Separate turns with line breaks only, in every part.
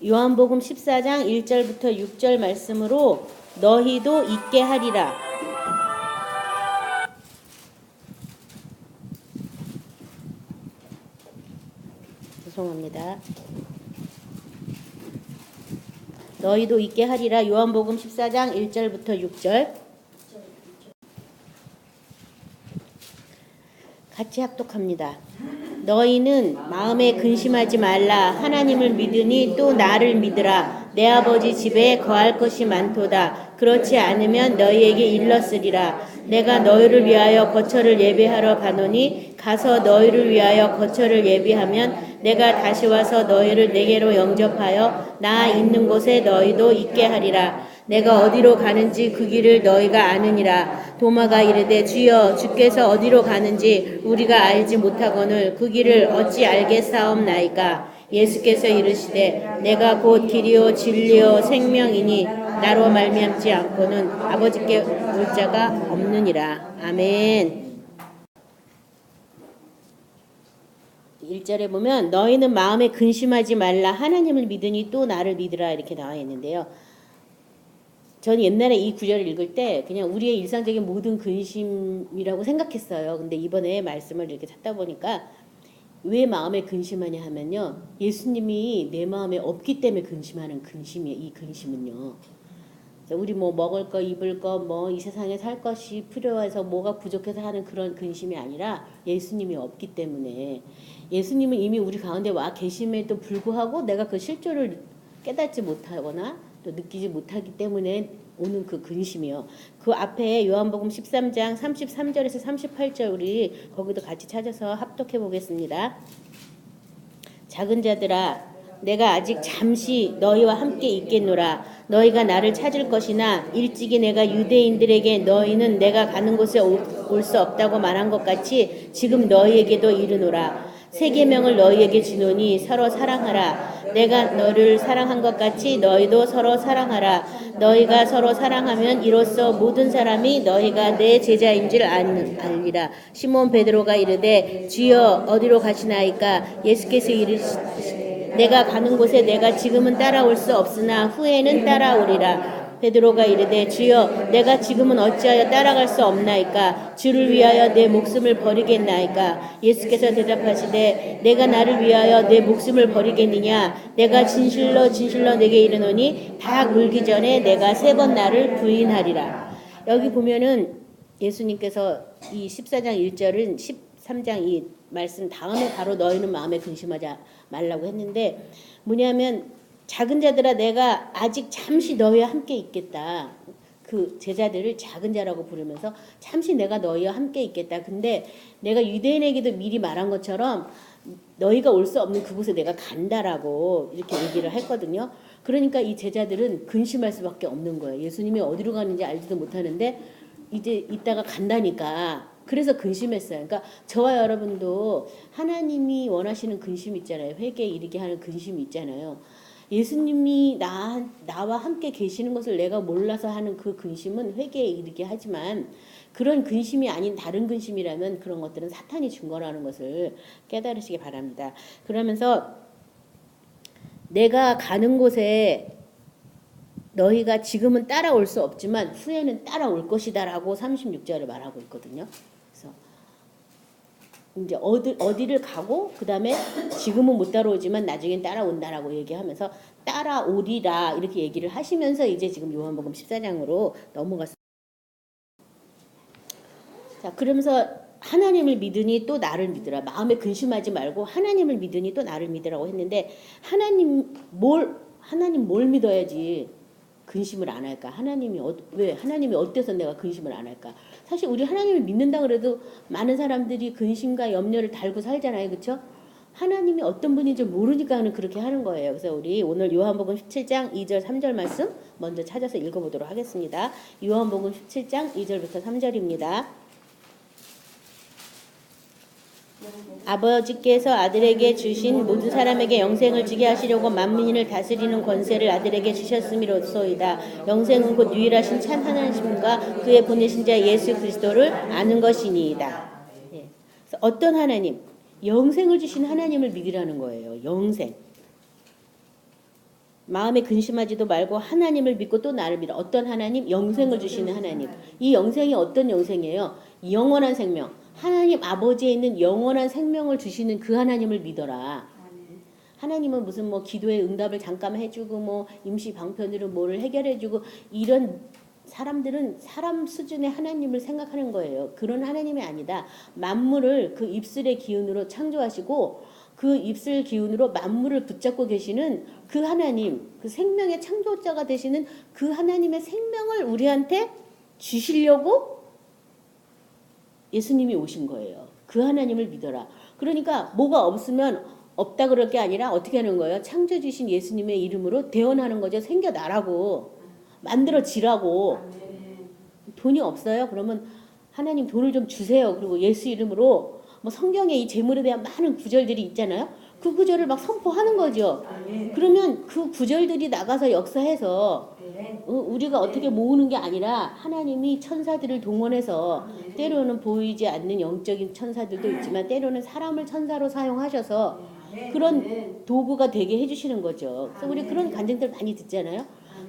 요한복음 14장 1절부터 6절 말씀으로 너희도 있게 하리라. 죄송합니다. 너희도 있게 하리라. 요한복음 14장 1절부터 6절 같이 합독합니다. 너희는 마음에 근심하지 말라. 하나님을 믿으니 또 나를 믿으라. 내 아버지 집에 거할 것이 많도다. 그렇지 않으면 너희에게 일렀으리라. 내가 너희를 위하여 거처를 예비하러 가노니 가서 너희를 위하여 거처를 예비하면 내가 다시 와서 너희를 내게로 영접하여 나 있는 곳에 너희도 있게 하리라. 내가 어디로 가는지 그 길을 너희가 아느니라. 도마가 이르되 주여 주께서 어디로 가는지 우리가 알지 못하거늘 그 길을 어찌 알겠사옵나이까. 예수께서 이르시되 내가 곧 길이요 진리요 생명이니 나로 말미암지 않고는 아버지께 올 자가 없느니라. 아멘. 1절에 보면 너희는 마음에 근심하지 말라. 하나님을 믿으니 또 나를 믿으라 이렇게 나와 있는데요. 저는 옛날에 이 구절을 읽을 때 그냥 우리의 일상적인 모든 근심이라고 생각했어요. 근데 이번에 말씀을 이렇게 찾다 보니까 왜 마음에 근심하냐 하면요. 예수님이 내 마음에 없기 때문에 근심하는 근심이에요. 이 근심은요. 우리 뭐 먹을 거, 입을 거, 뭐 이 세상에 살 것이 필요해서 뭐가 부족해서 하는 그런 근심이 아니라 예수님이 없기 때문에 예수님은 이미 우리 가운데 와 계심에도 불구하고 내가 그 실조를 깨닫지 못하거나 또 느끼지 못하기 때문에 오는 그 근심이요. 그 앞에 요한복음 13장 33절에서 38절 우리 거기도 같이 찾아서 합독해 보겠습니다. 작은 자들아 내가 아직 잠시 너희와 함께 있겠노라. 너희가 나를 찾을 것이나 일찍이 내가 유대인들에게 너희는 내가 가는 곳에 올 수 없다고 말한 것 같이 지금 너희에게도 이르노라. 새 계명을 너희에게 주노니 서로 사랑하라. 내가 너를 사랑한 것 같이 너희도 서로 사랑하라. 너희가 서로 사랑하면 이로써 모든 사람이 너희가 내 제자인 줄 알리라. 시몬 베드로가 이르되 주여 어디로 가시나이까. 예수께서 이르시되 내가 가는 곳에 내가 지금은 따라올 수 없으나 후에는 따라오리라. 베드로가 이르되 주여 내가 지금은 어찌하여 따라갈 수 없나이까. 주를 위하여 내 목숨을 버리겠나이까. 예수께서 대답하시되 내가 나를 위하여 내 목숨을 버리겠느냐. 내가 진실로 진실로 내게 이르노니 닭 물기 전에 내가 3번 나를 부인하리라. 여기 보면은 예수님께서 이 14장 1절은 13장 이 말씀 다음에 바로 너희는 마음에 근심하지 말라고 했는데 뭐냐면 작은 자들아 내가 아직 잠시 너희와 함께 있겠다. 그 제자들을 작은 자라고 부르면서 잠시 내가 너희와 함께 있겠다. 근데 내가 유대인에게도 미리 말한 것처럼 너희가 올 수 없는 그곳에 내가 간다라고 이렇게 얘기를 했거든요. 그러니까 이 제자들은 근심할 수밖에 없는 거예요. 예수님이 어디로 가는지 알지도 못하는데 이제 이따가 간다니까. 그래서 근심했어요. 그러니까 저와 여러분도 하나님이 원하시는 근심 있잖아요. 회개에 이르게 하는 근심이 있잖아요. 예수님이 나와 함께 계시는 것을 내가 몰라서 하는 그 근심은 회개에 이르게 하지만 그런 근심이 아닌 다른 근심이라면 그런 것들은 사탄이 준 거라는 것을 깨달으시기 바랍니다. 그러면서 내가 가는 곳에 너희가 지금은 따라올 수 없지만 후에는 따라올 것이다 라고 36절을 말하고 있거든요. 그래서 이제 어디를 가고 그 다음에 지금은 못 따라오지만 나중엔 따라온다라고 얘기하면서 따라오리라 이렇게 얘기를 하시면서 이제 지금 요한복음 14장으로 넘어갔습니다. 자, 그러면서 하나님을 믿으니 또 나를 믿으라. 마음에 근심하지 말고 하나님을 믿으니 또 나를 믿으라고 했는데 하나님 뭘 믿어야지 근심을 안 할까? 왜 하나님이 어때서 내가 근심을 안 할까? 사실 우리 하나님을 믿는다 그래도 많은 사람들이 근심과 염려를 달고 살잖아요. 그렇죠? 하나님이 어떤 분인지 모르니까 그렇게 하는 거예요. 그래서 우리 오늘 요한복음 17장 2절 3절 말씀 먼저 찾아서 읽어보도록 하겠습니다. 요한복음 17장 2절부터 3절입니다. 아버지께서 아들에게 주신 모든 사람에게 영생을 주게 하시려고 만민을 다스리는 권세를 아들에게 주셨음이로소이다. 영생은 곧 유일하신 참 하나님과 그의 보내신 자 예수 그리스도를 아는 것이니이다. 예. 그래서 어떤 하나님? 영생을 주신 하나님을 믿으라는 거예요. 영생. 마음에 근심하지도 말고 하나님을 믿고 또 나를 믿어. 어떤 하나님? 영생을 주시는 하나님. 이 영생이 어떤 영생이에요? 영원한 생명. 하나님 아버지에 있는 영원한 생명을 주시는 그 하나님을 믿어라. 하나님은 무슨 뭐 기도의 응답을 잠깐 해주고 뭐 임시 방편으로 뭐를 해결해주고 이런 사람들은 사람 수준의 하나님을 생각하는 거예요. 그런 하나님이 아니다. 만물을 그 입술의 기운으로 창조하시고 그 입술 기운으로 만물을 붙잡고 계시는 그 하나님, 그 생명의 창조자가 되시는 그 하나님의 생명을 우리한테 주시려고 예수님이 오신 거예요. 그 하나님을 믿어라. 그러니까 뭐가 없으면 없다 그럴 게 아니라 어떻게 하는 거예요? 창조주신 예수님의 이름으로 대언하는 거죠. 생겨나라고. 만들어지라고. 돈이 없어요? 그러면 하나님 돈을 좀 주세요. 그리고 예수 이름으로 뭐 성경에 이 재물에 대한 많은 구절들이 있잖아요. 그 구절을 막 선포하는 거죠. 그러면 그 구절들이 나가서 역사해서 우리가 어떻게 모으는 게 아니라 하나님이 천사들을 동원해서 때로는 보이지 않는 영적인 천사들도 있지만 때로는 사람을 천사로 사용하셔서 그런 도구가 되게 해주시는 거죠. 그래서 우리 그런 간증들 많이 듣잖아요.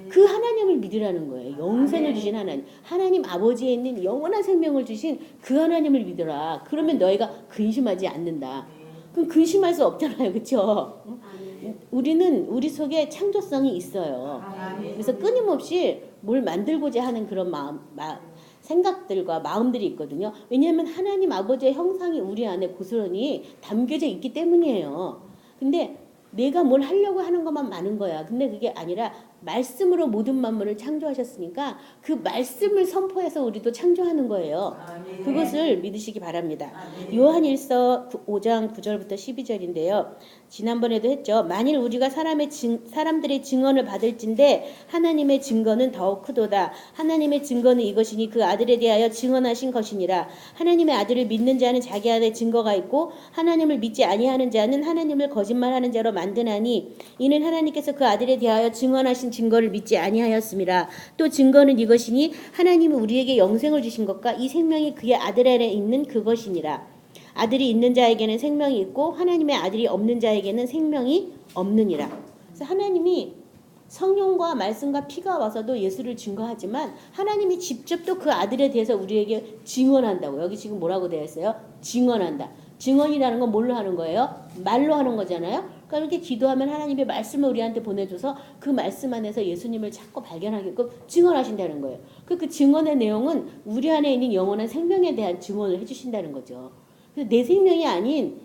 그 하나님을 믿으라는 거예요. 영생을 주신 하나님. 하나님 아버지에 있는 영원한 생명을 주신 그 하나님을 믿으라. 그러면 너희가 근심하지 않는다. 그럼 근심할 수 없잖아요. 그렇죠? 우리는 우리 속에 창조성이 있어요. 그래서 끊임없이 뭘 만들고자 하는 그런 생각들과 마음들이 있거든요. 왜냐하면 하나님 아버지의 형상이 우리 안에 고스란히 담겨져 있기 때문이에요. 근데 내가 뭘 하려고 하는 것만 많은 거야. 근데 그게 아니라 말씀으로 모든 만물을 창조하셨으니까 그 말씀을 선포해서 우리도 창조하는 거예요. 그것을 믿으시기 바랍니다. 요한일서 5장 9절부터 12절인데요. 지난번에도 했죠. 만일 우리가 사람들의 증언을 받을진대 하나님의 증거는 더욱 크도다. 하나님의 증거는 이것이니 그 아들에 대하여 증언하신 것이니라. 하나님의 아들을 믿는 자는 자기 안에 증거가 있고 하나님을 믿지 아니하는 자는 하나님을 거짓말하는 자로 만드나니 이는 하나님께서 그 아들에 대하여 증언하신 증거를 믿지 아니하였음이라. 또 증거는 이것이니 하나님이 우리에게 영생을 주신 것과 이 생명이 그의 아들 안에 있는 그것이니라. 아들이 있는 자에게는 생명이 있고 하나님의 아들이 없는 자에게는 생명이 없느니라. 그래서 하나님이 성령과 말씀과 피가 와서도 예수를 증거하지만 하나님이 직접 또 그 아들에 대해서 우리에게 증언한다고. 여기 지금 뭐라고 되어 있어요? 증언한다. 증언이라는 건 뭘로 하는 거예요? 말로 하는 거잖아요. 그러니까 이렇게 기도하면 하나님의 말씀을 우리한테 보내줘서 그 말씀 안에서 예수님을 찾고 발견하게끔 증언하신다는 거예요. 그 증언의 내용은 우리 안에 있는 영원한 생명에 대한 증언을 해주신다는 거죠. 내 생명이 아닌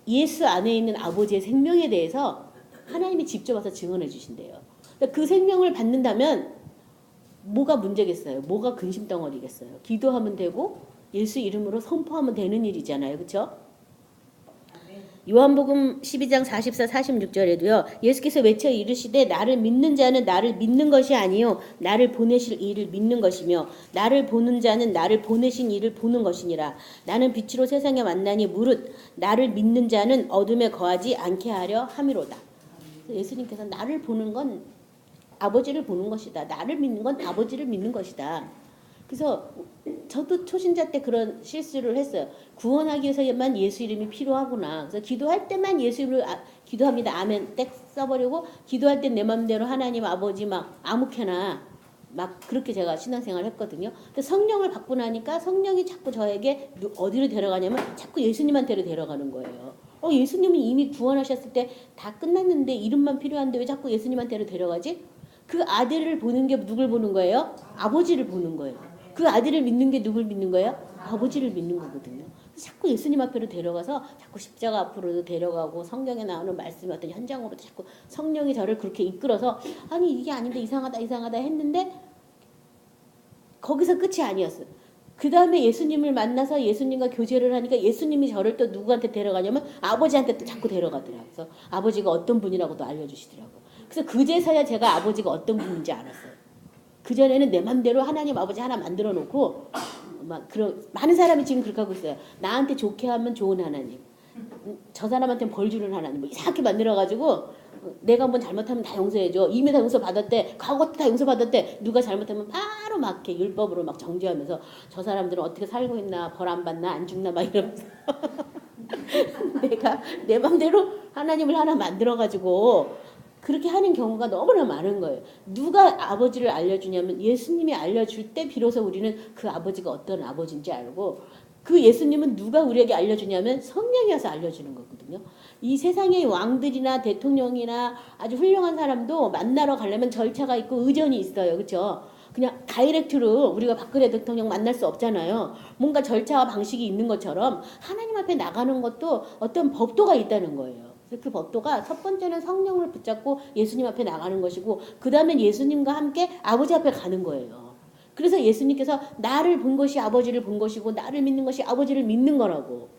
예수 안에 있는 아버지의 생명에 대해서 하나님이 직접 와서 증언해 주신대요. 그 생명을 받는다면 뭐가 문제겠어요? 뭐가 근심덩어리겠어요? 기도하면 되고 예수 이름으로 선포하면 되는 일이잖아요. 그렇죠? 요한복음 12장 44, 46절에도요. 예수께서 외쳐 이르시되 나를 믿는 자는 나를 믿는 것이 아니요 나를 보내실 이를 믿는 것이며 나를 보는 자는 나를 보내신 이를 보는 것이니라. 나는 빛으로 세상에 왔나니 무릇 나를 믿는 자는 어둠에 거하지 않게 하려 함이로다. 예수님께서 나를 보는 건 아버지를 보는 것이다. 나를 믿는 건 아버지를 믿는 것이다. 그래서 저도 초신자 때 그런 실수를 했어요. 구원하기 위해서만 예수 이름이 필요하구나. 그래서 기도할 때만 예수 이름으로 기도합니다. 아멘 땡 써버리고 기도할 때 내 맘대로 하나님 아버지 막 아무렇게나 막 그렇게 제가 신앙생활을 했거든요. 근데 성령을 받고 나니까 성령이 자꾸 저에게 어디로 데려가냐면 자꾸 예수님한테로 데려가는 거예요. 예수님이 이미 구원하셨을 때 다 끝났는데 이름만 필요한데 왜 자꾸 예수님한테로 데려가지? 그 아들을 보는 게 누굴 보는 거예요? 아버지를 보는 거예요. 그 아들을 믿는 게 누굴 믿는 거예요? 아버지를 믿는 거거든요. 자꾸 예수님 앞으로 데려가서 자꾸 십자가 앞으로도 데려가고 성경에 나오는 말씀 어떤 현장으로도 자꾸 성령이 저를 그렇게 이끌어서 아니 이게 아닌데 이상하다 했는데 거기서 끝이 아니었어요. 그 다음에 예수님을 만나서 예수님과 교제를 하니까 예수님이 저를 또 누구한테 데려가냐면 아버지한테 또 자꾸 데려가더라고요. 그래서 아버지가 어떤 분이라고도 알려주시더라고요. 그래서 그제서야 제가 아버지가 어떤 분인지 알았어요. 그전에는 내 맘대로 하나님 아버지 하나 만들어 놓고 막 그런 많은 사람이 지금 그렇게 하고 있어요. 나한테 좋게 하면 좋은 하나님, 저 사람한테는 벌 주는 하나님 뭐 이상하게 만들어가지고 내가 한번 잘못하면 다 용서해줘. 이미 다 용서받았대. 과거 다 용서받았대. 누가 잘못하면 바로 막 이렇게 율법으로 막 정죄하면서 저 사람들은 어떻게 살고 있나 벌 안 받나 안 죽나 막 이러면서 내가 내 맘대로 하나님을 하나 만들어가지고 그렇게 하는 경우가 너무나 많은 거예요. 누가 아버지를 알려주냐면 예수님이 알려줄 때 비로소 우리는 그 아버지가 어떤 아버지인지 알고, 그 예수님은 누가 우리에게 알려주냐면 성령이 와서 알려주는 거거든요. 이 세상의 왕들이나 대통령이나 아주 훌륭한 사람도 만나러 가려면 절차가 있고 의전이 있어요. 그렇죠? 그냥 다이렉트로 우리가 박근혜 대통령 만날 수 없잖아요. 뭔가 절차와 방식이 있는 것처럼 하나님 앞에 나가는 것도 어떤 법도가 있다는 거예요. 그래서 그 법도가 첫 번째는 성령을 붙잡고 예수님 앞에 나가는 것이고, 그 다음엔 예수님과 함께 아버지 앞에 가는 거예요. 그래서 예수님께서 나를 본 것이 아버지를 본 것이고 나를 믿는 것이 아버지를 믿는 거라고.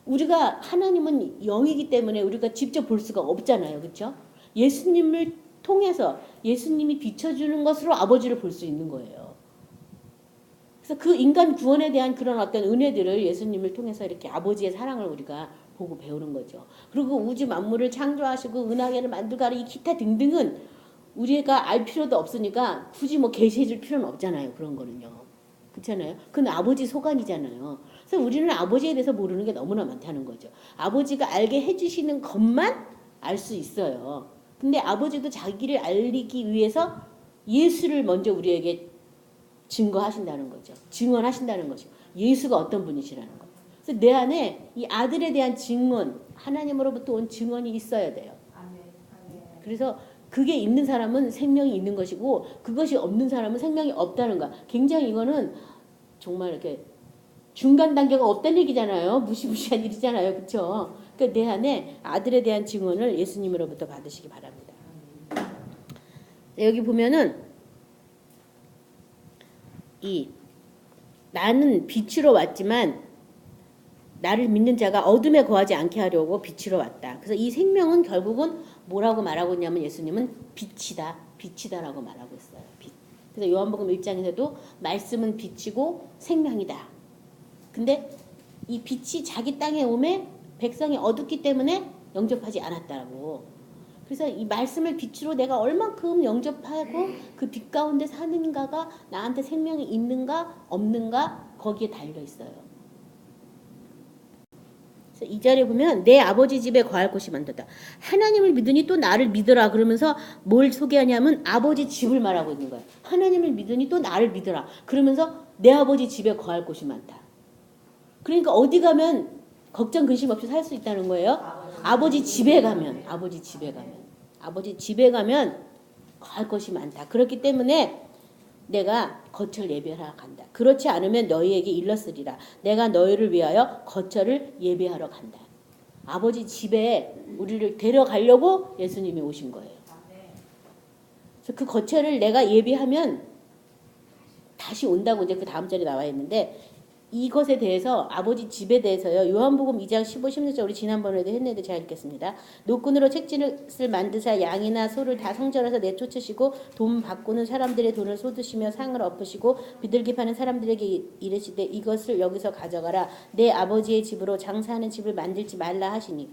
우리가 하나님은 영이기 때문에 우리가 직접 볼 수가 없잖아요. 그렇죠? 예수님을 통해서 예수님이 비춰주는 것으로 아버지를 볼 수 있는 거예요. 그래서 그 인간 구원에 대한 그런 어떤 은혜들을 예수님을 통해서 이렇게 아버지의 사랑을 우리가 보고 배우는 거죠. 그리고 우주 만물을 창조하시고 은하계를 만들고 하는 이 기타 등등은 우리가 알 필요도 없으니까 굳이 뭐 계시해 줄 필요는 없잖아요. 그런 거는요. 그렇잖아요. 그건 아버지 소관이잖아요. 그래서 우리는 아버지에 대해서 모르는 게 너무나 많다는 거죠. 아버지가 알게 해주시는 것만 알 수 있어요. 근데 아버지도 자기를 알리기 위해서 예수를 먼저 우리에게 증거하신다는 거죠. 증언하신다는 거죠. 예수가 어떤 분이시라는 거. 그래서 내 안에 이 아들에 대한 증언, 하나님으로부터 온 증언이 있어야 돼요. 그래서 그게 있는 사람은 생명이 있는 것이고 그것이 없는 사람은 생명이 없다는 거야. 굉장히 이거는 정말 이렇게 중간 단계가 없다는 얘기잖아요. 무시무시한 일이잖아요. 그렇죠? 그러니까 내 안에 아들에 대한 증언을 예수님으로부터 받으시기 바랍니다. 여기 보면은 이 나는 빛으로 왔지만 나를 믿는 자가 어둠에 거하지 않게 하려고 빛으로 왔다. 그래서 이 생명은 결국은 뭐라고 말하고 있냐면 예수님은 빛이다. 빛이다라고 말하고 있어요. 빛. 그래서 요한복음 1장에서도 말씀은 빛이고 생명이다. 근데 이 빛이 자기 땅에 오매 백성이 어둡기 때문에 영접하지 않았다고. 그래서 이 말씀을 빛으로 내가 얼만큼 영접하고 그 빛 가운데 사는가가 나한테 생명이 있는가 없는가 거기에 달려 있어요. 그래서 이 자리에 보면 내 아버지 집에 거할 곳이 많도다. 하나님을 믿으니 또 나를 믿으라 그러면서 뭘 소개하냐면 아버지 집을 말하고 있는 거예요. 하나님을 믿으니 또 나를 믿으라 그러면서 내 아버지 집에 거할 곳이 많다. 그러니까 어디 가면 걱정 근심 없이 살 수 있다는 거예요. 아버지 집에 가면 거할 것이 많다. 그렇기 때문에 내가 거처를 예배하러 간다. 그렇지 않으면 너희에게 일렀으리라. 내가 너희를 위하여 거처를 예배하러 간다. 아버지 집에 우리를 데려가려고 예수님이 오신 거예요. 그래서 그 거처를 내가 예배하면 다시 온다고 이제 그 다음 절에 나와 있는데, 이것에 대해서 아버지 집에 대해서요. 요한복음 2장 15, 16절 우리 지난번에도 했는데 제가 읽겠습니다. 노끈으로 책짓을 만드사 양이나 소를 다 성전에서 내쫓으시고 돈 바꾸는 사람들의 돈을 쏟으시며 상을 엎으시고 비둘기 파는 사람들에게 이르시되 이것을 여기서 가져가라. 내 아버지의 집으로 장사하는 집을 만들지 말라 하시니.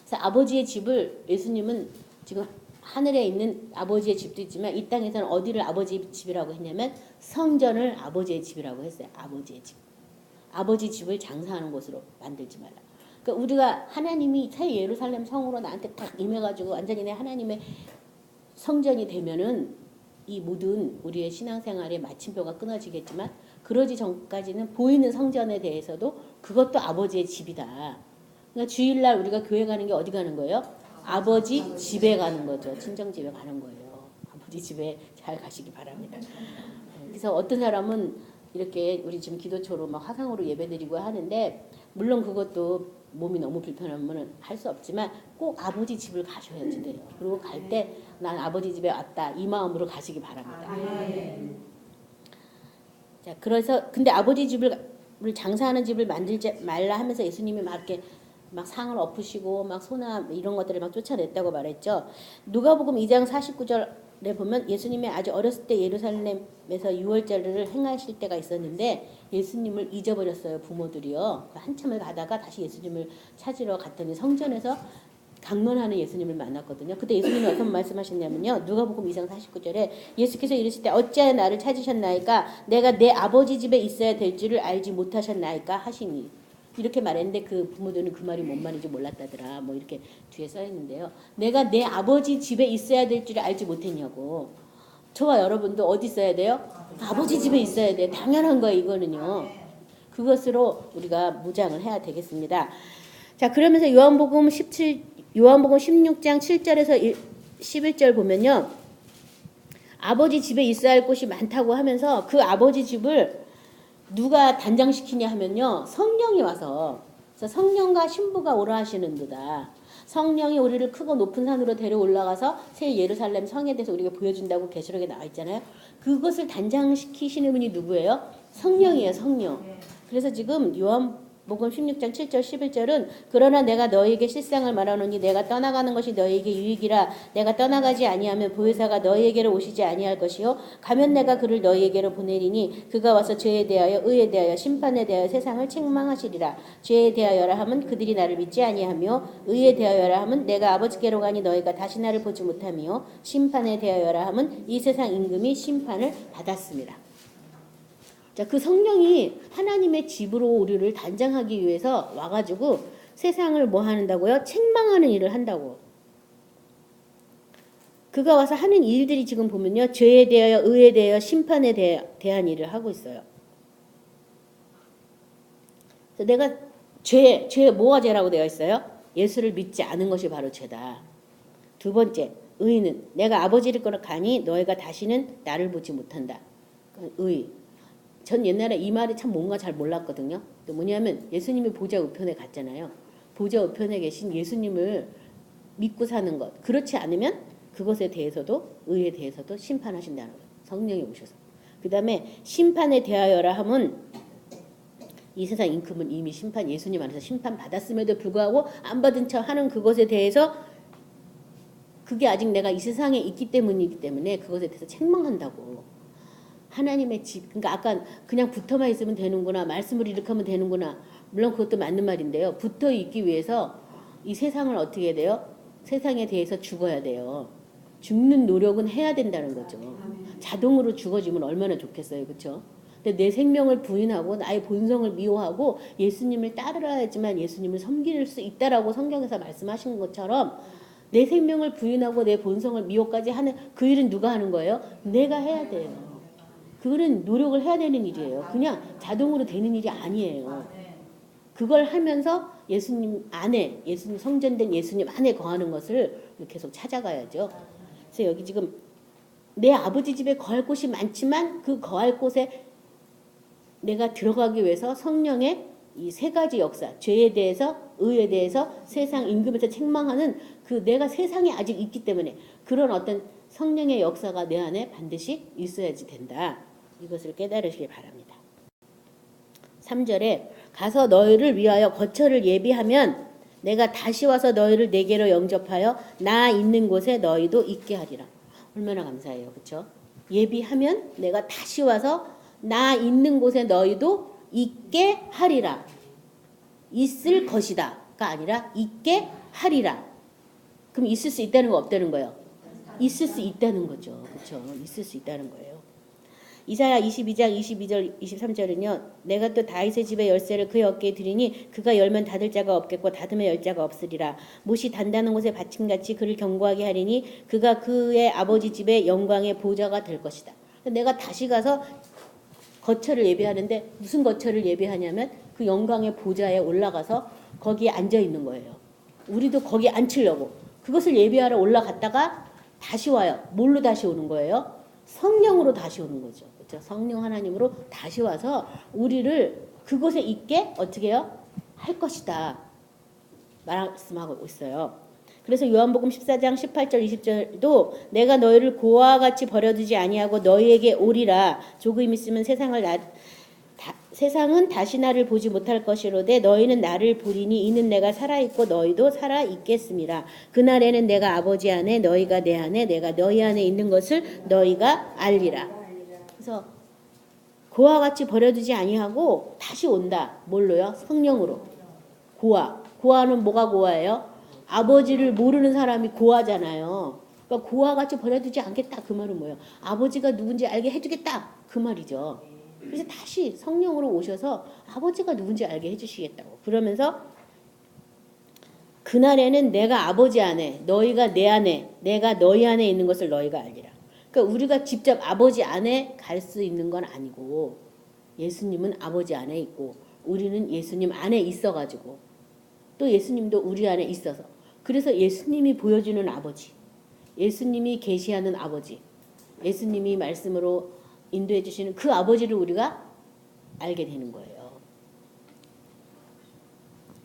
그래서 아버지의 집을 예수님은 지금 하늘에 있는 아버지의 집도 있지만 이 땅에서는 어디를 아버지의 집이라고 했냐면 성전을 아버지의 집이라고 했어요. 아버지의 집. 아버지 집을 장사하는 곳으로 만들지 말라. 그러니까 우리가 하나님이 새 예루살렘 성으로 나한테 딱 임해가지고 완전히 내 하나님의 성전이 되면은 이 모든 우리의 신앙생활의 마침표가 끊어지겠지만 그러지 전까지는 보이는 성전에 대해서도 그것도 아버지의 집이다. 그러니까 주일날 우리가 교회 가는 게 어디 가는 거예요? 아버지 집에 가는 거죠. 친정 집에 가는 거예요. 아버지 집에 잘 가시기 바랍니다. 그래서 어떤 사람은 이렇게 우리 지금 기도초로 막 화상으로 예배드리고 하는데 물론 그것도 몸이 너무 불편하면 할 수 없지만 꼭 아버지 집을 가셔야지 돼요. 그리고 갈 때 난 아버지 집에 왔다 이 마음으로 가시기 바랍니다. 자, 그래서 근데 아버지 집을 장사하는 집을 만들지 말라 하면서 예수님이 막 이렇게 막 상을 엎으시고 막 소나 이런 것들을 막 쫓아냈다고 말했죠. 누가복음 2장 49절에 보면 예수님이 아주 어렸을 때 예루살렘에서 유월절을 행하실 때가 있었는데 예수님을 잊어버렸어요. 부모들이요. 한참을 가다가 다시 예수님을 찾으러 갔더니 성전에서 강론하는 예수님을 만났거든요. 그때 예수님이 어떤 말씀하셨냐면요. 누가복음 2장 49절에 예수께서 이르실 때 어찌하여 나를 찾으셨나이까? 내가 내 아버지 집에 있어야 될 줄을 알지 못하셨나이까? 하시니. 이렇게 말했는데 그 부모들은 그 말이 뭔 말인지 몰랐다더라. 뭐 이렇게 뒤에 써 있는데요. 내가 내 아버지 집에 있어야 될 줄 알지 못했냐고. 저와 여러분도 어디 있어야 돼요? 아버지 집에 있어야 돼. 당연한 거예요, 이거는요. 그것으로 우리가 무장을 해야 되겠습니다. 자, 그러면서 요한복음 16장 7절에서 11절 보면요. 아버지 집에 있어야 할 곳이 많다고 하면서 그 아버지 집을 누가 단장시키냐 하면요. 성령이 와서, 그래서 성령과 신부가 오라 하시는도다. 성령이 우리를 크고 높은 산으로 데려 올라가서 새 예루살렘 성에 대해서 우리가 보여준다고 계시록에 나와 있잖아요. 그것을 단장시키시는 분이 누구예요? 성령이에요, 성령. 그래서 지금 요한복음 16장 7절 11절은 그러나 내가 너희에게 실상을 말하노니 내가 떠나가는 것이 너희에게 유익이라. 내가 떠나가지 아니하면 보혜사가 너희에게로 오시지 아니할 것이요 가면 내가 그를 너희에게로 보내리니 그가 와서 죄에 대하여 의에 대하여 심판에 대하여 세상을 책망하시리라. 죄에 대하여라 함은 그들이 나를 믿지 아니하며 의에 대하여라 함은 내가 아버지께로 가니 너희가 다시 나를 보지 못하며 심판에 대하여라 함은 이 세상 임금이 심판을 받았습니다. 자, 그 성령이 하나님의 집으로 우리를 단장하기 위해서 와가지고 세상을 뭐 한다고요? 책망하는 일을 한다고. 그가 와서 하는 일들이 지금 보면요. 죄에 대하여, 의에 대하여, 심판에 대한 일을 하고 있어요. 그래서 내가 죄 뭐가 죄라고 되어 있어요? 예수를 믿지 않은 것이 바로 죄다. 두 번째, 의는 내가 아버지를 거러 가니 너희가 다시는 나를 보지 못한다. 의. 전 옛날에 이 말이 참 뭔가 잘 몰랐거든요. 뭐냐면 예수님이 보좌 우편에 갔잖아요. 보좌 우편에 계신 예수님을 믿고 사는 것. 그렇지 않으면 그것에 대해서도 의에 대해서도 심판하신다는 거예요. 성령이 오셔서. 그 다음에 심판에 대하여라 함은 이 세상 임금은 이미 예수님 안에서 심판받았음에도 불구하고 안 받은 척 하는 그것에 대해서 그게 아직 내가 이 세상에 있기 때문이기 때문에 그것에 대해서 책망한다고. 하나님의 집, 그러니까 아까 그냥 붙어만 있으면 되는구나, 말씀을 이렇게 하면 되는구나. 물론 그것도 맞는 말인데요. 붙어 있기 위해서 이 세상을 어떻게 해야 돼요? 세상에 대해서 죽어야 돼요. 죽는 노력은 해야 된다는 거죠. 자동으로 죽어지면 얼마나 좋겠어요, 그렇죠? 근데 내 생명을 부인하고 나의 본성을 미워하고 예수님을 따르야지만 예수님을 섬길 수 있다라고 성경에서 말씀하신 것처럼 내 생명을 부인하고 내 본성을 미워까지 하는 그 일은 누가 하는 거예요? 내가 해야 돼요. 그거는 노력을 해야 되는 일이에요. 그냥 자동으로 되는 일이 아니에요. 그걸 하면서 예수님 안에, 예수님 성전된 예수님 안에 거하는 것을 계속 찾아가야죠. 그래서 여기 지금 내 아버지 집에 거할 곳이 많지만 그 거할 곳에 내가 들어가기 위해서 성령의 이 세 가지 역사, 죄에 대해서, 의에 대해서, 세상 임금에서 책망하는 그 내가 세상에 아직 있기 때문에 그런 어떤 성령의 역사가 내 안에 반드시 있어야지 된다. 이것을 깨달으시기 바랍니다. 3절에 가서 너희를 위하여 거처를 예비하면 내가 다시 와서 너희를 내게로 영접하여 나 있는 곳에 너희도 있게 하리라. 얼마나 감사해요. 그렇죠? 예비하면 내가 다시 와서 나 있는 곳에 너희도 있게 하리라. 있을 것이다가 아니라 있게 하리라. 그럼 있을 수 있다는 거 없다는 거예요? 있을 수 있다는 거죠. 그렇죠? 있을 수 있다는 거예요. 이사야 22장 22절 23절은요. 내가 또 다윗의 집의 열쇠를 그의 어깨에 드리니 그가 열면 닫을 자가 없겠고 닫으면 열 자가 없으리라. 못이 단다는 곳에 받침같이 그를 견고하게 하리니 그가 그의 아버지 집의 영광의 보좌가 될 것이다. 내가 다시 가서 거처를 예배하는데 무슨 거처를 예배하냐면 그 영광의 보좌에 올라가서 거기에 앉아 있는 거예요. 우리도 거기에 앉으려고 그것을 예배하러 올라갔다가 다시 와요. 뭘로 다시 오는 거예요? 성령으로 다시 오는 거죠. 그렇죠? 성령 하나님으로 다시 와서 우리를 그곳에 있게 어떻게 해요? 할 것이다. 말씀하고 있어요. 그래서 요한복음 14장 18절 20절도 내가 너희를 고아와 같이 버려두지 아니하고 너희에게 오리라. 조금 있으면 세상은 다시 나를 보지 못할 것이로되 너희는 나를 보리니 이는 내가 살아있고 너희도 살아있겠음이라. 그날에는 내가 아버지 안에 너희가 내 안에 내가 너희 안에 있는 것을 너희가 알리라. 그래서 고아와 같이 버려두지 아니하고 다시 온다. 뭘로요? 성령으로. 고아는 뭐가 고아예요? 아버지를 모르는 사람이 고아잖아요. 그러니까 고아같이 버려두지 않겠다. 그 말은 뭐예요? 아버지가 누군지 알게 해주겠다. 그 말이죠. 그래서 다시 성령으로 오셔서 아버지가 누군지 알게 해주시겠다고. 그러면서 그날에는 내가 아버지 안에, 너희가 내 안에, 내가 너희 안에 있는 것을 너희가 알리라. 그러니까 우리가 직접 아버지 안에 갈 수 있는 건 아니고 예수님은 아버지 안에 있고 우리는 예수님 안에 있어가지고 또 예수님도 우리 안에 있어서 그래서 예수님이 보여주는 아버지, 예수님이 계시하는 아버지, 예수님이 말씀으로 인도해 주시는 그 아버지를 우리가 알게 되는 거예요.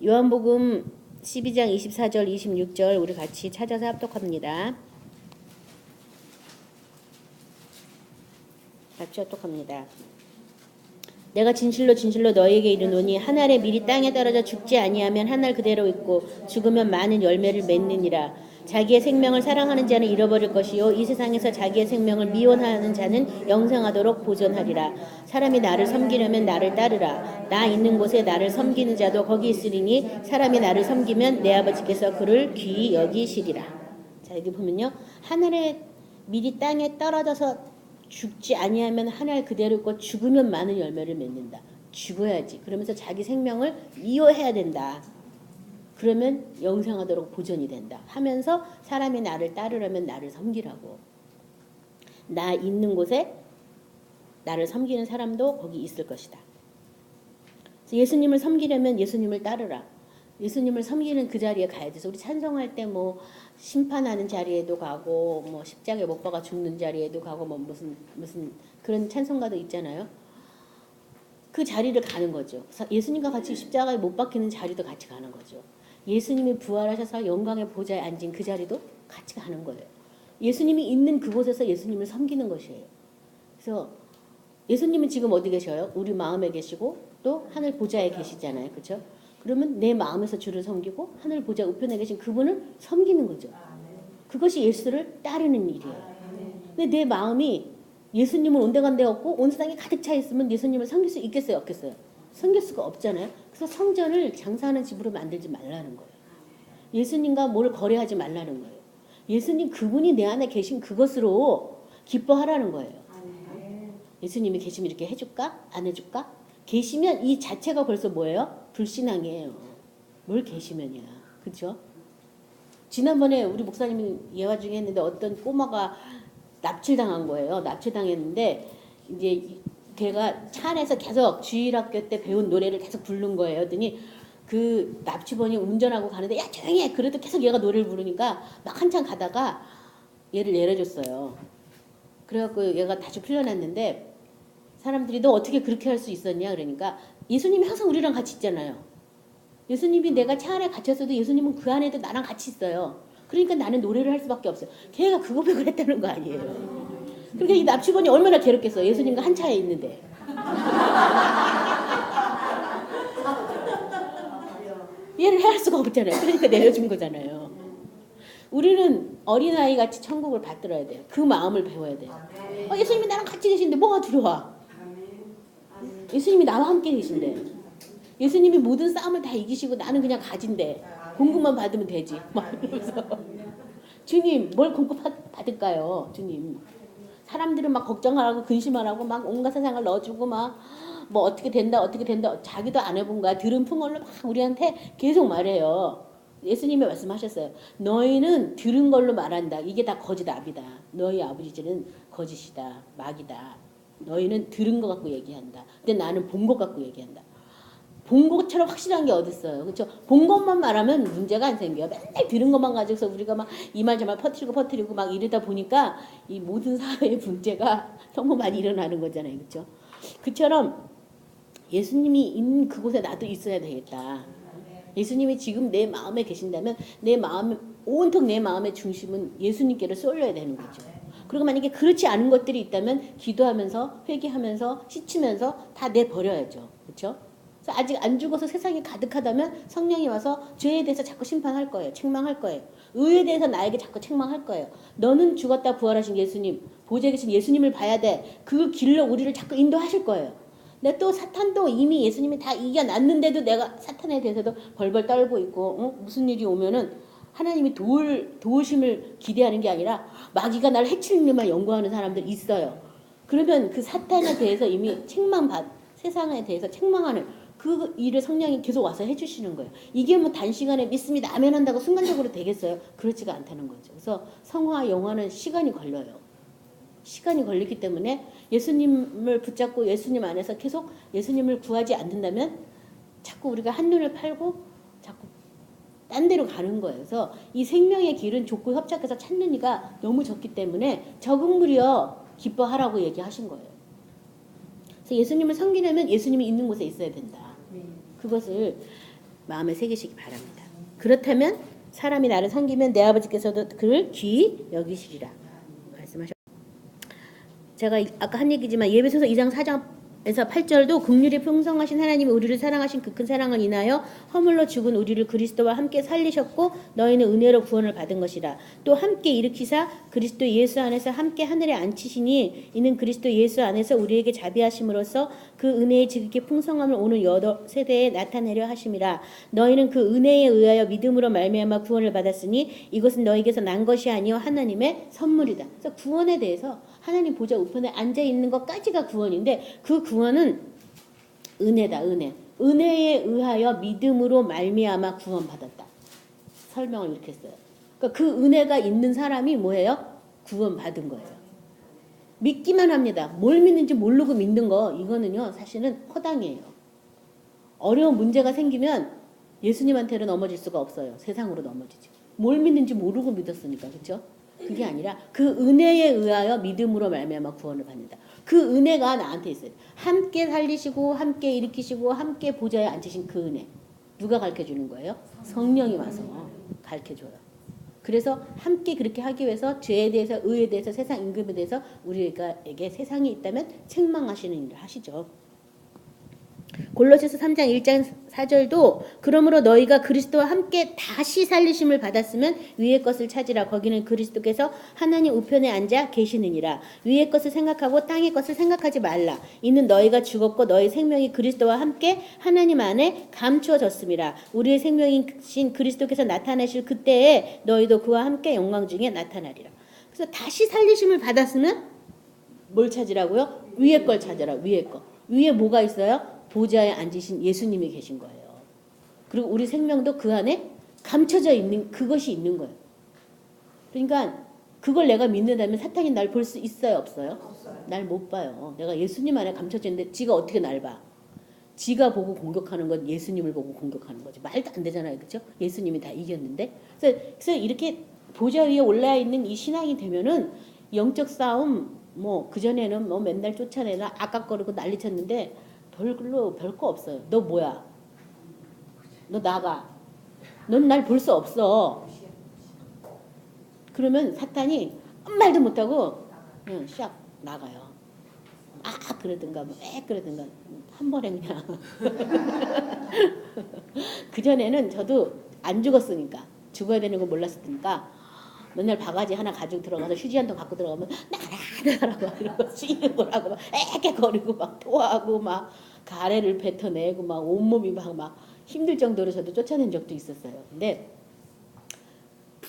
요한복음 12장 24절 26절 우리 같이 찾아서 합독합니다. 같이 합독합니다. 내가 진실로 진실로 너희에게 이르노니 한 알의 밀이 땅에 떨어져 죽지 아니하면 한 알 그대로 있고 죽으면 많은 열매를 맺느니라. 자기의 생명을 사랑하는 자는 잃어버릴 것이요 이 세상에서 자기의 생명을 미워하는 자는 영생하도록 보존하리라. 사람이 나를 섬기려면 나를 따르라. 나 있는 곳에 나를 섬기는 자도 거기 있으리니 사람이 나를 섬기면 내 아버지께서 그를 귀히 여기시리라. 자 여기 보면요. 하늘의 밀이 땅에 떨어져서 죽지 아니하면 한 알 그대로 있고 죽으면 많은 열매를 맺는다. 죽어야지. 그러면서 자기 생명을 미워해야 된다. 그러면 영생하도록 보존이 된다. 하면서 사람이 나를 따르려면 나를 섬기라고. 나 있는 곳에 나를 섬기는 사람도 거기 있을 것이다. 그래서 예수님을 섬기려면 예수님을 따르라. 예수님을 섬기는 그 자리에 가야 돼서 우리 찬송할 때 뭐 심판하는 자리에도 가고 뭐 십자가에 못 박아 죽는 자리에도 가고 뭐 무슨 그런 찬송가도 있잖아요. 그 자리를 가는 거죠. 예수님과 같이 십자가에 못 박히는 자리도 같이 가는 거죠. 예수님이 부활하셔서 영광의 보좌에 앉은 그 자리도 같이 가는 거예요. 예수님이 있는 그곳에서 예수님을 섬기는 것이에요. 그래서 예수님은 지금 어디 계셔요? 우리 마음에 계시고 또 하늘 보좌에 계시잖아요. 그렇죠? 그러면 내 마음에서 주를 섬기고 하늘 보좌 우편에 계신 그분을 섬기는 거죠. 그것이 예수를 따르는 일이에요. 근데 내 마음이 예수님은 온데간데 없고 온 세상에 가득 차 있으면 예수님을 섬길 수 있겠어요? 없겠어요? 섬길 수가 없잖아요. 그래서 성전을 장사하는 집으로 만들지 말라는 거예요. 예수님과 뭘 거래하지 말라는 거예요. 예수님 그분이 내 안에 계신 그것으로 기뻐하라는 거예요. 예수님이 계시면 이렇게 해줄까? 안 해줄까? 계시면 이 자체가 벌써 뭐예요? 불신앙이에요. 뭘 계시면이야. 그렇죠? 지난번에 우리 목사님이 예화 중에 했는데 어떤 꼬마가 납치당한 거예요. 납치당했는데 이제 걔가 차 안에서 계속 주일학교 때 배운 노래를 계속 부른 거예요. 그랬더니 그 납치범이 운전하고 가는데 야 조용히 해. 그래도 계속 얘가 노래를 부르니까 막 한참 가다가 얘를 내려줬어요. 그래갖고 얘가 다시 풀려났는데 사람들이 너 어떻게 그렇게 할 수 있었냐 그러니까 예수님이 항상 우리랑 같이 있잖아요. 예수님이 내가 차 안에 갇혔어도 예수님은 그 안에도 나랑 같이 있어요. 그러니까 나는 노래를 할 수밖에 없어요. 걔가 그거 배고 했다는 거 아니에요. 그러니까 이 납치범이 얼마나 괴롭겠어요. 예수님과 한 차에 있는데. 얘를 해할 수가 없잖아요. 그러니까 내려준 거잖아요. 우리는 어린아이 같이 천국을 받들어야 돼요. 그 마음을 배워야 돼요. 예수님이 나랑 같이 계신데 뭐가 두려워? 예수님이 나와 함께 계신데 예수님이 모든 싸움을 다 이기시고 나는 그냥 가진데 공급만 받으면 되지. 막 이러면서 주님 뭘 공급 받을까요? 주님 사람들은 막 걱정하라고 근심하라고 막 온갖 세상을 넣어주고 막 뭐 어떻게 된다 자기도 안 해본 거야. 들은 풍월로 막 우리한테 계속 말해요. 예수님이 말씀하셨어요. 너희는 들은 걸로 말한다. 이게 다 거짓 압이다. 너희 아버지는 거짓이다. 마귀다. 너희는 들은 거 갖고 얘기한다. 근데 나는 본 거 갖고 얘기한다. 본 것처럼 확실한 게 어딨어요. 그렇죠? 본 것만 말하면 문제가 안 생겨요. 맨날 들은 것만 가지고서 우리가 막 이 말 저 말 퍼뜨리고 막 이러다 보니까 이 모든 사회의 문제가 너무 많이 일어나는 거잖아요. 그렇죠? 그처럼 예수님이 있는 그곳에 나도 있어야 되겠다. 예수님이 지금 내 마음에 계신다면 내 마음 온통 내 마음의 중심은 예수님께로 쏠려야 되는 거죠. 그리고 만약에 그렇지 않은 것들이 있다면 기도하면서 회개하면서 씻으면서 다 내버려야죠. 그렇죠? 그래서 아직 안 죽어서 세상이 가득하다면 성령이 와서 죄에 대해서 자꾸 심판할 거예요. 책망할 거예요. 의에 대해서 나에게 자꾸 책망할 거예요. 너는 죽었다 부활하신 예수님, 보좌에 계신 예수님을 봐야 돼. 그 길로 우리를 자꾸 인도하실 거예요. 근데 또 사탄도 이미 예수님이 다 이겨놨는데도 내가 사탄에 대해서도 벌벌 떨고 있고 무슨 일이 오면은 하나님이 도우심을 기대하는 게 아니라 마귀가 나를 해치는 일만 연구하는 사람들 있어요. 그러면 그 사탄에 대해서 이미 세상에 대해서 책망하는 그 일을 성령이 계속 와서 해주시는 거예요. 이게 뭐 단시간에 믿음이 나면한다고 순간적으로 되겠어요? 그렇지가 않다는 거죠. 그래서 성화 영화는 시간이 걸려요. 시간이 걸리기 때문에 예수님을 붙잡고 예수님 안에서 계속 예수님을 구하지 않는다면 자꾸 우리가 한눈을 팔고 자꾸 딴 데로 가는 거예요. 그래서 이 생명의 길은 좁고 협착해서 찾는 이가 너무 적기 때문에 적응무려 기뻐하라고 얘기하신 거예요. 그래서 예수님을 섬기려면 예수님이 있는 곳에 있어야 된다. 그것을 마음에 새기시기 바랍니다. 그렇다면 사람이 나를 섬기면 내 아버지께서도 그를 귀히 여기시리라 말씀하셨습니다. 제가 아까 한 얘기지만 예배소서 2장 4장에서 8절도 긍휼이 풍성하신 하나님이 우리를 사랑하신 그 큰 사랑을 인하여 허물로 죽은 우리를 그리스도와 함께 살리셨고 너희는 은혜로 구원을 받은 것이라. 또 함께 일으키사 그리스도 예수 안에서 함께 하늘에 앉히시니 이는 그리스도 예수 안에서 우리에게 자비하심으로써 그 은혜의 지극히 풍성함을 오는 여러 세대에 나타내려 하심이라. 너희는 그 은혜에 의하여 믿음으로 말미암아 구원을 받았으니 이것은 너희에게서 난 것이 아니요 하나님의 선물이다. 그래서 구원에 대해서 하나님 보좌 우편에 앉아 있는 것까지가 구원인데 그 구원은 은혜다. 은혜에 의하여 믿음으로 말미암아 구원받았다. 설명을 이렇게 했어요. 그러니까 그 은혜가 있는 사람이 뭐예요? 구원받은 거예요. 믿기만 합니다. 뭘 믿는지 모르고 믿는 거 이거는요 사실은 허당이에요. 어려운 문제가 생기면 예수님한테는 넘어질 수가 없어요. 세상으로 넘어지죠. 뭘 믿는지 모르고 믿었으니까. 그렇죠? 그게 아니라 그 은혜에 의하여 믿음으로 말미암아 구원을 받는다. 그 은혜가 나한테 있어요. 함께 살리시고 함께 일으키시고 함께 보좌에 앉으신 그 은혜. 누가 가르쳐주는 거예요? 성령이 와서 가르쳐줘요. 그래서 함께 그렇게 하기 위해서 죄에 대해서 의에 대해서 세상 임금에 대해서 우리에게 세상이 있다면 책망하시는 일을 하시죠. 골로새서 3장 1장 4절도 그러므로 너희가 그리스도와 함께 다시 살리심을 받았으면 위의 것을 찾으라. 거기는 그리스도께서 하나님 우편에 앉아 계시느니라. 위의 것을 생각하고 땅의 것을 생각하지 말라. 이는 너희가 죽었고 너희 생명이 그리스도와 함께 하나님 안에 감추어졌음이라. 우리의 생명이신 그리스도께서 나타나실 그때에 너희도 그와 함께 영광 중에 나타나리라. 그래서 다시 살리심을 받았으면 뭘 찾으라고요? 위의 걸 찾아라. 위의 거. 위에 뭐가 있어요? 보좌에 앉으신 예수님이 계신 거예요. 그리고 우리 생명도 그 안에 감춰져 있는 그것이 있는 거예요. 그러니까 그걸 내가 믿는다면 사탄이 날 볼 수 있어요, 없어요? 날 못 봐요. 내가 예수님 안에 감춰져 있는데 지가 어떻게 날 봐? 지가 보고 공격하는 건 예수님을 보고 공격하는 거지. 말도 안 되잖아요, 그렇죠? 예수님이 다 이겼는데. 그래서 이렇게 보좌 위에 올라 있는 이 신앙이 되면은 영적 싸움 뭐 그 전에는 뭐 맨날 쫓아내나 아깝거리고 난리쳤는데. 별거 없어요. 너 뭐야? 너 나가. 넌 날 볼 수 없어. 그러면 사탄이 아무 말도 못하고 그냥 샥 나가요. 아 그러든가 뭐 그러든가 한 번에 그냥. 그전에는 저도 안 죽었으니까 죽어야 되는 거 몰랐으니까 맨날 바가지 하나 가지고 들어가서 휴지 한 통 갖고 들어가면 나가라고 이러고 찌르고라고 막 거리고 막 토하고 막 가래를 뱉어내고 막 온몸이 막 힘들 정도로 저도 쫓아낸 적도 있었어요. 근데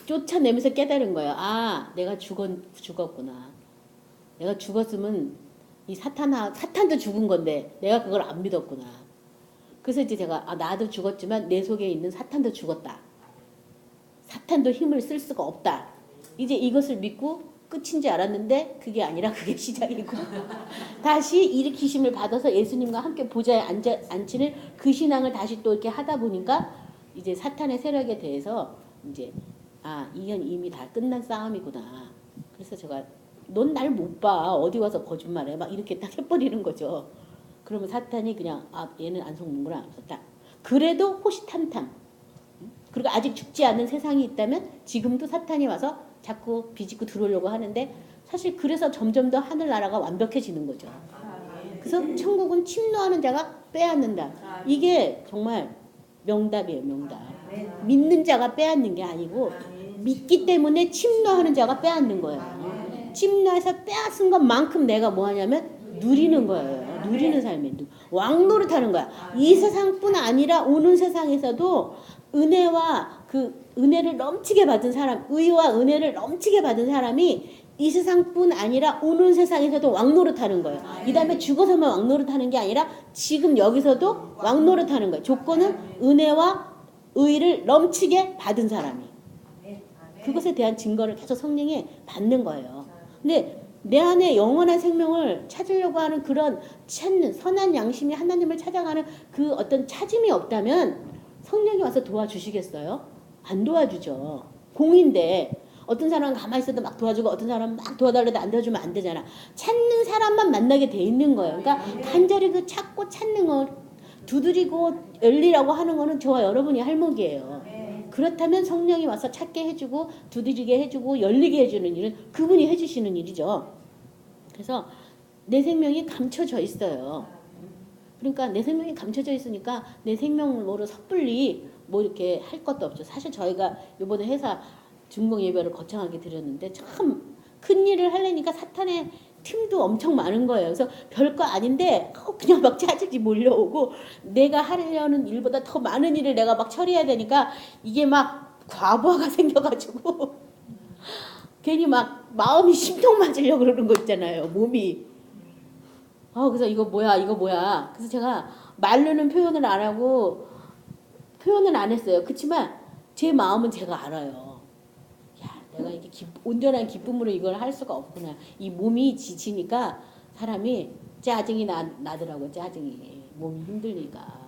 쫓아내면서 깨달은 거예요. 아, 내가 죽었구나. 내가 죽었으면 이 사탄도 죽은 건데 내가 그걸 안 믿었구나. 그래서 이제 제가 나도 죽었지만 내 속에 있는 사탄도 죽었다. 사탄도 힘을 쓸 수가 없다. 이제 이것을 믿고 끝인 줄 알았는데 그게 아니라 그게 시작이고 다시 일으키심을 받아서 예수님과 함께 보좌에 앉히는 그 신앙을 다시 또 이렇게 하다 보니까 이제 사탄의 세력에 대해서 이제 이건 이미 다 끝난 싸움이구나. 그래서 제가 넌 날 못 봐. 어디 와서 거짓말해. 막 이렇게 딱 해버리는 거죠. 그러면 사탄이 그냥 얘는 안 속는구나. 그래서 딱 그래도 호시탐탐. 그리고 아직 죽지 않은 세상이 있다면 지금도 사탄이 와서 자꾸 비집고 들어오려고 하는데 사실 그래서 점점 더 하늘나라가 완벽해지는 거죠. 그래서 천국은 침노하는 자가 빼앗는다. 이게 정말 명답이에요. 명답. 믿는 자가 빼앗는 게 아니고 믿기 때문에 침노하는 자가 빼앗는 거예요. 침노해서 빼앗은 것만큼 내가 뭐 하냐면 누리는 거예요. 누리는 삶이 왕노릇하는 거야. 이 세상뿐 아니라 오는 세상에서도 은혜와 그 은혜를 넘치게 받은 사람, 의와 은혜를 넘치게 받은 사람이 이 세상뿐 아니라 오는 세상에서도 왕노릇하는 거예요. 이 다음에 죽어서만 왕노릇하는 게 아니라 지금 여기서도 왕노릇하는 거예요. 조건은 은혜와 의를 넘치게 받은 사람이. 그것에 대한 증거를 계속 성령이 받는 거예요. 근데 내 안에 영원한 생명을 찾으려고 하는 그런 찾는 선한 양심이 하나님을 찾아가는 그 어떤 찾음이 없다면 성령이 와서 도와주시겠어요? 안 도와주죠. 공인데 어떤 사람은 가만히 있어도 막 도와주고 어떤 사람은 막 도와달라도 안 도와주면 안 되잖아. 찾는 사람만 만나게 돼 있는 거예요. 그러니까 간절히 그 찾고 찾는 거 두드리고 열리라고 하는 거는 저와 여러분이 할 몫이에요. 그렇다면 성령이 와서 찾게 해주고 두드리게 해주고 열리게 해주는 일은 그분이 해주시는 일이죠. 그래서 내 생명이 감춰져 있어요. 그러니까 내 생명이 감춰져 있으니까 내 생명으로 섣불리 뭐 이렇게 할 것도 없죠. 사실 저희가 이번에 회사 중봉 예배를 거창하게 드렸는데 참 큰 일을 하려니까 사탄의 틈도 엄청 많은 거예요. 그래서 별거 아닌데 그냥 막 짜증이 몰려오고 내가 하려는 일보다 더 많은 일을 내가 막 처리해야 되니까 이게 막 과부하가 생겨가지고 괜히 막 마음이 심통 맞으려고 그러는 거 있잖아요. 몸이. 그래서 이거 뭐야. 그래서 제가 말로는 표현을 안 하고 표현은 안 했어요. 그렇지만 제 마음은 제가 알아요. 내가 이게 온전한 기쁨으로 이걸 할 수가 없구나. 이 몸이 지치니까 사람이 짜증이 나더라고. 짜증이. 몸이 힘들니까.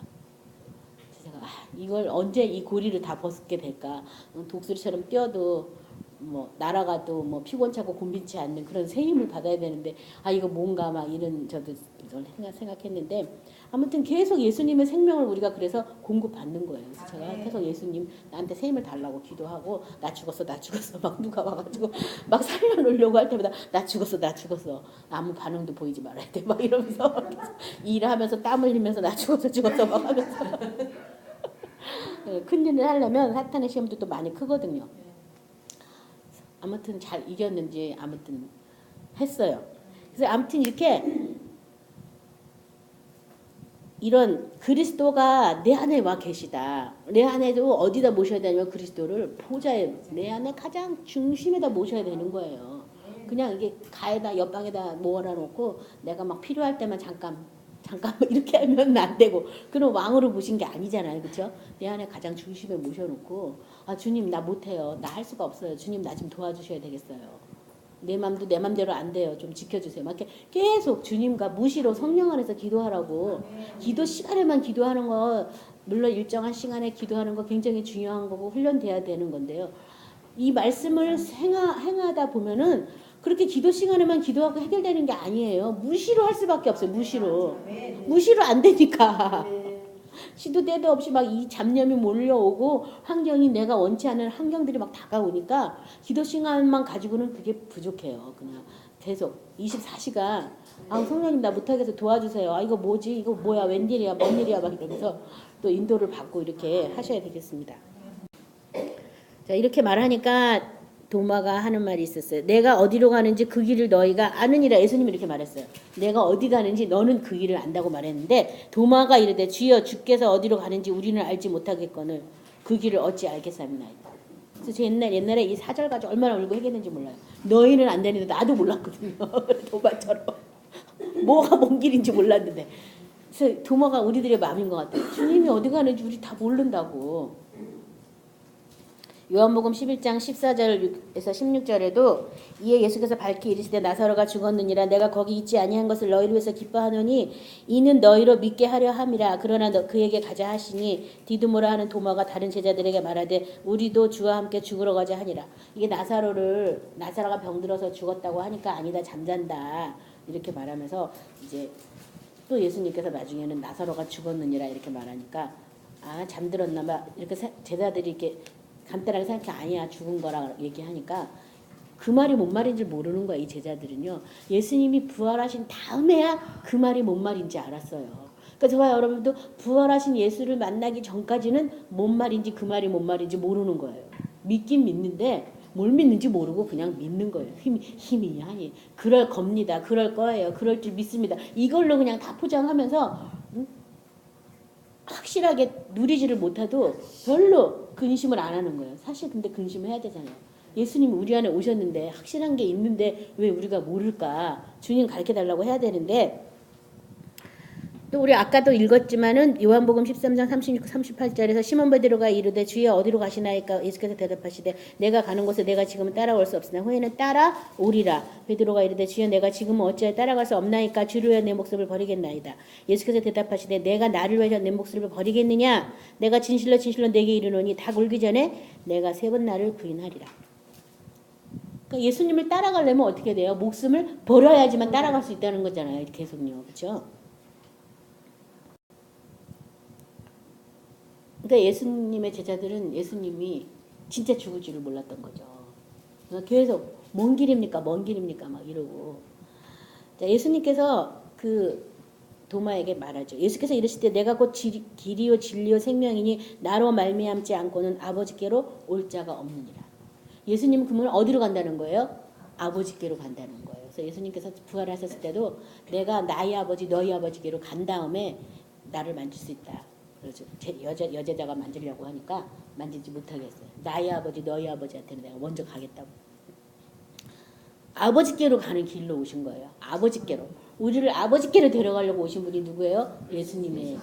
제가 이걸 언제 이 고리를 다 벗게 될까. 독수리처럼 뛰어도 뭐 날아가도 뭐 피곤차고 곤빈치 않는 그런 새 힘을 받아야 되는데 이거 뭔가 막 이런 저도 이걸 생각했는데 아무튼 계속 예수님의 생명을 우리가 그래서 공급받는 거예요. 그래서 제가 계속 예수님 나한테 새 힘을 달라고 기도하고 나 죽었어 막 누가 와가지고 막 살려놓으려고 할 때마다 나 죽었어 아무 반응도 보이지 말아야 돼 막 이러면서 일하면서 땀 흘리면서 나 죽었어 막 하면서 큰 일을 하려면 사탄의 시험도 또 많이 크거든요. 아무튼 잘 이겼는지 아무튼 했어요. 그래서 아무튼 이렇게 이런 그리스도가 내 안에 와 계시다. 내 안에도 어디다 모셔야 되냐면 그리스도를 보좌에 내 안에 가장 중심에다 모셔야 되는 거예요. 그냥 이게 가에다 옆방에다 모아놓고 내가 막 필요할 때만 잠깐 이렇게 하면 안 되고 그럼 왕으로 모신 게 아니잖아요. 그렇죠? 내 안에 가장 중심에 모셔놓고 주님 나 못해요. 나 할 수가 없어요. 주님 나 좀 도와주셔야 되겠어요. 내 맘도 내 맘대로 안 돼요. 좀 지켜주세요. 막 이렇게 계속 주님과 무시로 성령 안에서 기도하라고. 기도 시간에만 기도하는 거 물론 일정한 시간에 기도하는 거 굉장히 중요한 거고 훈련돼야 되는 건데요. 이 말씀을 행하다 보면은 그렇게 기도 시간에만 기도하고 해결되는 게 아니에요. 무시로 할 수밖에 없어요. 무시로 안 되니까. 시도 때도 없이 막 이 잡념이 몰려오고 환경이 내가 원치 않는 환경들이 막 다가오니까 기도 시간만 가지고는 그게 부족해요. 그냥 계속 24시간 성령님 나 못하겠어 도와주세요. 이거 뭐지? 이거 뭐야? 웬일이야? 뭔 일이야? 막 이러면서 또 인도를 받고 이렇게 하셔야 되겠습니다. 자 이렇게 말하니까 도마가 하는 말이 있었어요. 내가 어디로 가는지 그 길을 너희가 아느니라. 예수님이 이렇게 말했어요. 내가 어디 가는지 너는 그 길을 안다고 말했는데 도마가 이르되 주여 주께서 어디로 가는지 우리는 알지 못하겠거늘 그 길을 어찌 알겠사옵나이다. 그래서 제 옛날에 이 사절 가지고 얼마나 울고 해겠는지 몰라요. 너희는 안 되는데 나도 몰랐거든요. 도마처럼 뭐가 뭔 길인지 몰랐는데 그래서 도마가 우리들의 마음인 것 같아요. 주님이 어디 가는지 우리 다 모른다고. 요한복음 11장 14절에서 16절에도 이에 예수께서 밝히 이르시되 나사로가 죽었느니라 내가 거기 있지 아니한 것을 너희를 위해서 기뻐하노니 이는 너희로 믿게 하려 함이라. 그러나 그에게 가자 하시니 디두모라 하는 도마가 다른 제자들에게 말하되 우리도 주와 함께 죽으러 가자 하니라. 이게 나사로가 병들어서 죽었다고 하니까 아니다 잠잔다 이렇게 말하면서 이제 또 예수님께서 나중에는 나사로가 죽었느니라 이렇게 말하니까 잠들었나 봐 이렇게 제자들이 이렇게 간단하게 생각해 아니야 죽은 거라 얘기하니까 그 말이 뭔 말인지 모르는 거야. 이 제자들은요. 예수님이 부활하신 다음에야 그 말이 뭔 말인지 알았어요. 그러니까 저와 여러분도 부활하신 예수를 만나기 전까지는 뭔 말인지 그 말이 뭔 말인지 모르는 거예요. 믿긴 믿는데 뭘 믿는지 모르고 그냥 믿는 거예요. 힘이 아니 그럴 겁니다. 그럴 거예요. 그럴 줄 믿습니다. 이걸로 그냥 다 포장하면서 확실하게 누리지를 못해도 별로 근심을 안 하는 거예요. 사실 근데 근심을 해야 되잖아요. 예수님이 우리 안에 오셨는데 확실한 게 있는데 왜 우리가 모를까? 주님 가르쳐달라고 해야 되는데 또 우리 아까도 읽었지만은 요한복음 13장 36, 38절에서 시몬 베드로가 이르되 주여 어디로 가시나이까? 예수께서 대답하시되 내가 가는 곳에 내가 지금은 따라올 수 없으나 후에는 따라오리라. 베드로가 이르되 주여 내가 지금은 어찌하여 따라갈 수 없나이까? 주를 위하여 내 목숨을 버리겠나이다. 예수께서 대답하시되 내가 나를 위하여 내 목숨을 버리겠느냐? 내가 진실로 진실로 내게 이르노니 닭 울기 전에 내가 3번 나를 부인하리라. 그러니까 예수님을 따라가려면 어떻게 돼요? 목숨을 버려야지만 따라갈 수 있다는 거잖아요. 계속요. 그렇죠? 그러니까 예수님의 제자들은 예수님이 진짜 죽을 줄을 몰랐던 거죠. 그러니까 계속 먼 길입니까? 먼 길입니까? 막 이러고. 자, 예수님께서 그 도마에게 말하죠. 예수께서 이르실 때 내가 곧 길이요 진리요 생명이니 나로 말미암지 않고는 아버지께로 올 자가 없느니라. 예수님은 그러면 어디로 간다는 거예요? 아버지께로 간다는 거예요. 그래서 예수님께서 부활하셨을 때도 내가 나의 아버지 너희 아버지께로 간 다음에 나를 만질 수 있다. 그렇죠. 여자가 만지려고 하니까 만지지 못하겠어요. 나의 아버지 너희 아버지한테는 내가 먼저 가겠다고. 아버지께로 가는 길로 오신 거예요. 아버지께로. 우리를 아버지께로 데려가려고 오신 분이 누구예요? 예수님이에요.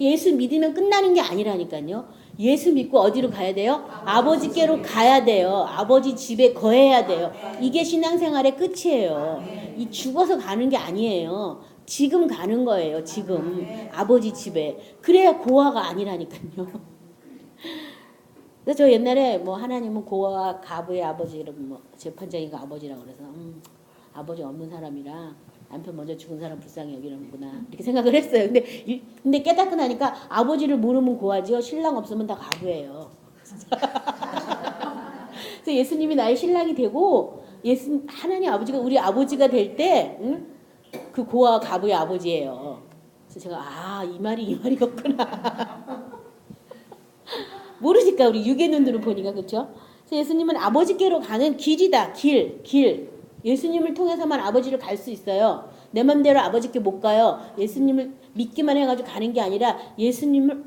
예수 믿으면 끝나는 게 아니라니까요. 예수 믿고 어디로 가야 돼요? 아버지께로 가야 돼요. 아버지 집에 거해야 돼요. 이게 신앙생활의 끝이에요. 이 죽어서 가는 게 아니에요. 지금 가는 거예요. 지금 아버지 집에. 그래야 고아가 아니라니까요. 그래서 저 옛날에 뭐 하나님은 고아와 가부의 아버지라고 뭐 재판장이가 아버지라고 그래서 아버지 없는 사람이라 남편 먼저 죽은 사람 불쌍히 여기는구나 이렇게 생각을 했어요. 근데 깨닫고 나니까 아버지를 모르면 고아지요. 신랑 없으면 다 가부예요. 그래서 예수님이 나의 신랑이 되고 하나님 아버지가 우리 아버지가 될 때 그 고아 가부의 아버지예요. 그래서 제가 이 말이었구나. 모르니까 우리 육의 눈으로 보니까 그렇죠. 그래서 예수님은 아버지께로 가는 길이다. 길. 예수님을 통해서만 아버지를 갈 수 있어요. 내 맘대로 아버지께 못 가요. 예수님을 믿기만 해가지고 가는 게 아니라 예수님을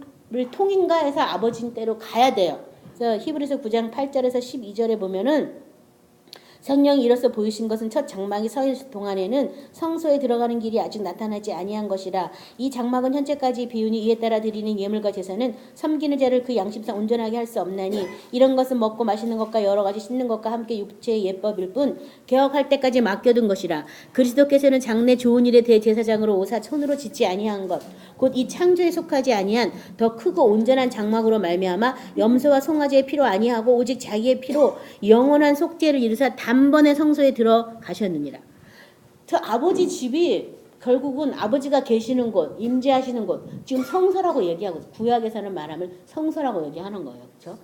통인가해서 아버지 께로 가야 돼요. 그래서 히브리서 9장 8절에서 12절에 보면은 성령이 이로써 보이신 것은 첫 장막이 서 있을 동안에는 성소에 들어가는 길이 아직 나타나지 아니한 것이라. 이 장막은 현재까지 비우니 이에 따라 드리는 예물과 제사는 섬기는 자를 그 양심상 온전하게 할 수 없나니 이런 것은 먹고 마시는 것과 여러 가지 씻는 것과 함께 육체의 예법일 뿐 개혁할 때까지 맡겨둔 것이라. 그리스도께서는 장래 좋은 일에 대제사장으로 오사 천으로 짓지 아니한 것 곧 이 창조에 속하지 아니한 더 크고 온전한 장막으로 말미암아 염소와 송아지의 피로 아니하고 오직 자기의 피로 영원한 속죄를 이루사 단번에 성소에 들어가셨느니라. 저 아버지 집이 결국은 아버지가 계시는 곳, 임재하시는 곳, 지금 성소라고 얘기하고 구약에서는 말하면 성소라고 얘기하는 거예요. 그렇죠?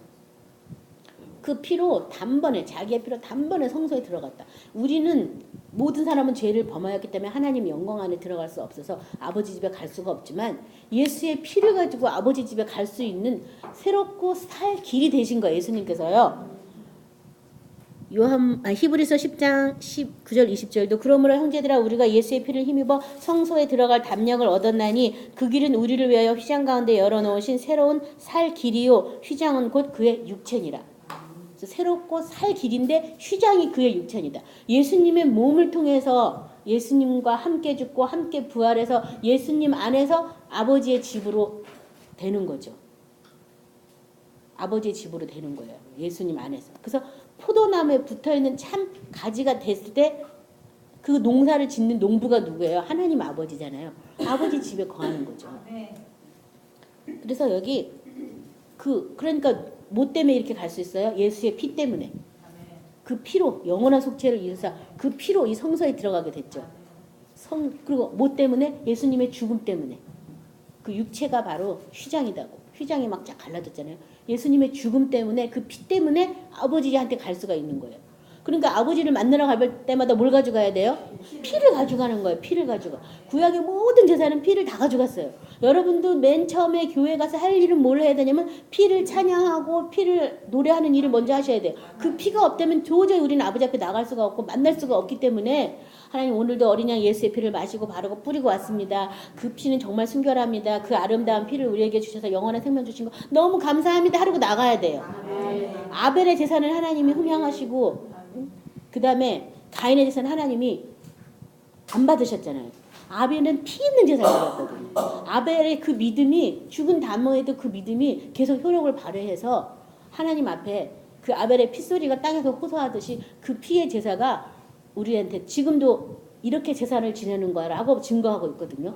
그 피로 단번에 자기의 피로 단번에 성소에 들어갔다. 우리는 모든 사람은 죄를 범하였기 때문에 하나님 영광 안에 들어갈 수 없어서 아버지 집에 갈 수가 없지만 예수의 피를 가지고 아버지 집에 갈 수 있는 새롭고 살 길이 되신 거예요. 예수님께서요. 히브리서 10장 19절 20절도 그러므로 형제들아 우리가 예수의 피를 힘입어 성소에 들어갈 담력을 얻었나니 그 길은 우리를 위하여 휘장 가운데 열어놓으신 새로운 살 길이요 휘장은 곧 그의 육체니라. 새롭고 살 길인데 휘장이 그의 육체이다. 예수님의 몸을 통해서 예수님과 함께 죽고 함께 부활해서 예수님 안에서 아버지의 집으로 되는 거죠. 아버지의 집으로 되는 거예요. 예수님 안에서. 그래서 포도나무에 붙어있는 참 가지가 됐을 때 그 농사를 짓는 농부가 누구예요? 하나님 아버지잖아요. 아버지 집에 거하는 거죠. 그래서 여기 그러니까 뭐 때문에 이렇게 갈 수 있어요? 예수의 피 때문에. 그 피로 영원한 속죄를 이루사 그 피로 이 성소에 들어가게 됐죠. 그리고 뭐 때문에? 예수님의 죽음 때문에. 그 육체가 바로 휘장이다고. 휘장이 막 쫙 갈라졌잖아요. 예수님의 죽음 때문에 그 피 때문에 아버지한테 갈 수가 있는 거예요. 그러니까 아버지를 만나러 갈 때마다 뭘 가져가야 돼요? 피를 가져가는 거예요. 피를 가져가. 구약의 모든 제사는 피를 다 가져갔어요. 여러분도 맨 처음에 교회 가서 할 일은 뭘 해야 되냐면 피를 찬양하고 피를 노래하는 일을 먼저 하셔야 돼요. 그 피가 없다면 도저히 우리는 아버지 앞에 나갈 수가 없고 만날 수가 없기 때문에 하나님 오늘도 어린 양 예수의 피를 마시고 바르고 뿌리고 왔습니다. 그 피는 정말 순결합니다. 그 아름다운 피를 우리에게 주셔서 영원한 생명 주신 거 너무 감사합니다 하고 나가야 돼요. 아벨의 제사는 하나님이 흠양하시고 그 다음에 가인의 제사는 하나님이 안 받으셨잖아요. 아벨은 피 있는 제사를 드렸거든요. 아벨의 그 믿음이 죽은 다음에도 그 믿음이 계속 효력을 발휘해서 하나님 앞에 그 아벨의 핏소리가 땅에서 호소하듯이 그 피의 제사가 우리한테 지금도 이렇게 제사를 지내는 거라고 증거하고 있거든요.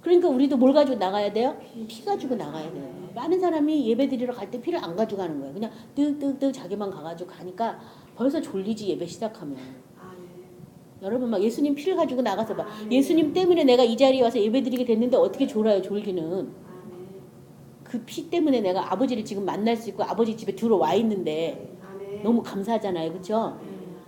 그러니까 우리도 뭘 가지고 나가야 돼요? 피 가지고 나가야 돼요. 많은 사람이 예배 드리러 갈 때 피를 안 가져가는 거예요. 그냥 뜩뜩뜩 자기만 가가지고 가니까 벌써 졸리지 예배 시작하면. 여러분 막 예수님 피를 가지고 나가서 봐. 예수님 때문에 내가 이 자리에 와서 예배 드리게 됐는데 어떻게 졸아요 졸기는. 그 피 때문에 내가 아버지를 지금 만날 수 있고 아버지 집에 들어와 있는데 너무 감사하잖아요. 그렇죠?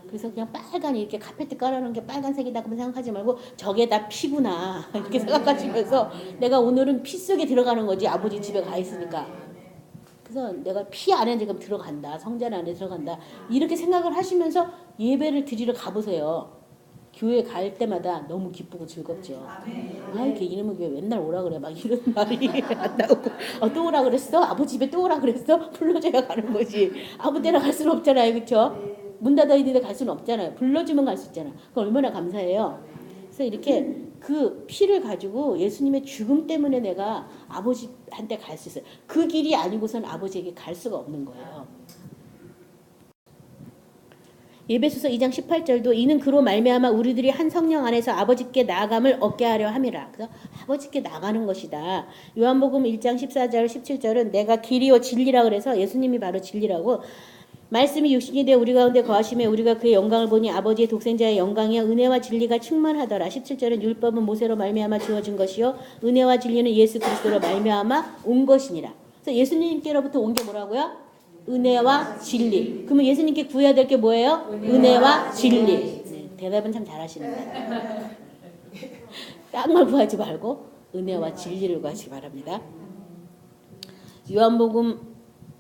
그래서 그냥 빨간 이렇게 카페트 깔아놓은 게 빨간색이다 그러면 생각하지 말고 저게 다 피구나 이렇게 생각하시면서 내가 오늘은 피 속에 들어가는 거지 아버지 집에 가 있으니까. 그래서 내가 피 안에 지금 들어간다 성전 안에 들어간다 이렇게 생각을 하시면서 예배를 드리러 가보세요. 교회 갈 때마다 너무 기쁘고 즐겁죠. 아, 이렇게 이놈의 교회 맨날 오라 그래 막 이런 말이 안 나오고 또 오라 그랬어? 아버지 집에 또 오라 그랬어? 불러줘야 가는 거지. 아무 데나 갈 수는 없잖아요. 그렇죠? 문 닫아 있는데 갈 수는 없잖아요. 불러주면 갈 수 있잖아. 그럼 얼마나 감사해요. 그래서 이렇게 그 피를 가지고 예수님의 죽음 때문에 내가 아버지한테 갈 수 있어요. 그 길이 아니고선 아버지에게 갈 수가 없는 거예요. 에베소서 2장 18절도 이는 그로 말미암아 우리들이 한 성령 안에서 아버지께 나아감을 얻게 하려 함이라. 그래서 아버지께 나가는 것이다. 요한복음 1장 14절 17절은 내가 길이요 진리라 그래서 예수님이 바로 진리라고 말씀이 육신이 되어 우리 가운데 거하심에 우리가 그의 영광을 보니 아버지의 독생자의 영광이여 은혜와 진리가 충만하더라. 17절은 율법은 모세로 말미암아 주어진 것이요 은혜와 진리는 예수 그리스도로 말미암아 온 것이니라. 그래서 예수님께로부터 온 게 뭐라고요? 은혜와 진리. 그러면 예수님께 구해야 될 게 뭐예요? 은혜와 진리. 네, 대답은 참 잘하시는데. 딴 걸 구하지 말고 은혜와 진리를 구하시기 바랍니다. 요한복음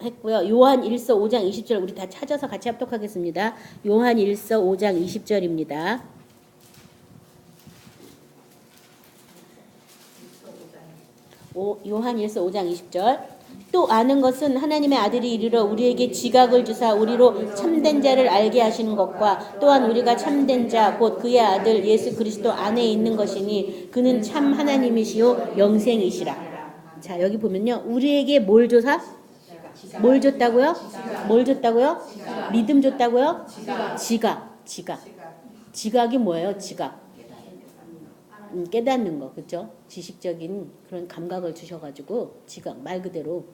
했고요. 요한 1서 5장 20절 우리 다 찾아서 같이 합독하겠습니다. 요한 1서 5장 20절입니다. 요한 1서 5장 20절 또 아는 것은 하나님의 아들이 이르러 우리에게 지각을 주사 우리로 참된 자를 알게 하시는 것과 또한 우리가 참된 자 곧 그의 아들 예수 그리스도 안에 있는 것이니 그는 참 하나님이시요 영생이시라. 자 여기 보면요. 우리에게 뭘 줘사? 뭘 줬다고요? 뭘 줬다고요? 믿음 줬다고요? 지각. 지각이 뭐예요? 지각. 깨닫는 거, 그렇죠? 지식적인 그런 감각을 주셔가지고 지각 말 그대로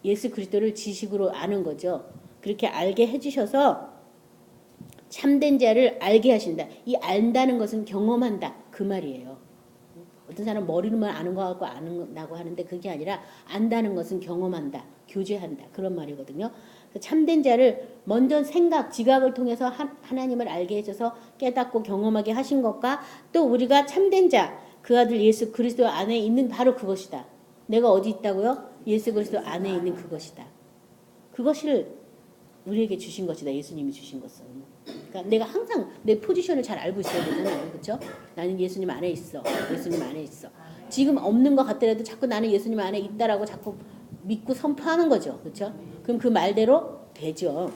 예수 그리스도를 지식으로 아는 거죠. 그렇게 알게 해주셔서 참된 자를 알게 하신다. 이 안다는 것은 경험한다 그 말이에요. 어떤 사람 머리로만 아는 거 같고 안다고 하는데 그게 아니라 안다는 것은 경험한다, 교제한다 그런 말이거든요. 참된 자를 먼저 생각, 지각을 통해서 하나님을 알게 해줘서 깨닫고 경험하게 하신 것과 또 우리가 참된 자, 그 아들 예수 그리스도 안에 있는 바로 그것이다. 내가 어디 있다고요? 예수 그리스도 안에 있는 그것이다. 그것을 우리에게 주신 것이다. 예수님이 주신 것은. 그러니까 내가 항상 내 포지션을 잘 알고 있어야 되잖아요. 그렇죠? 나는 예수님 안에 있어. 예수님 안에 있어. 지금 없는 것 같더라도 자꾸 나는 예수님 안에 있다라고 자꾸 믿고 선포하는 거죠. 그렇죠? 그럼 그 말대로 되죠.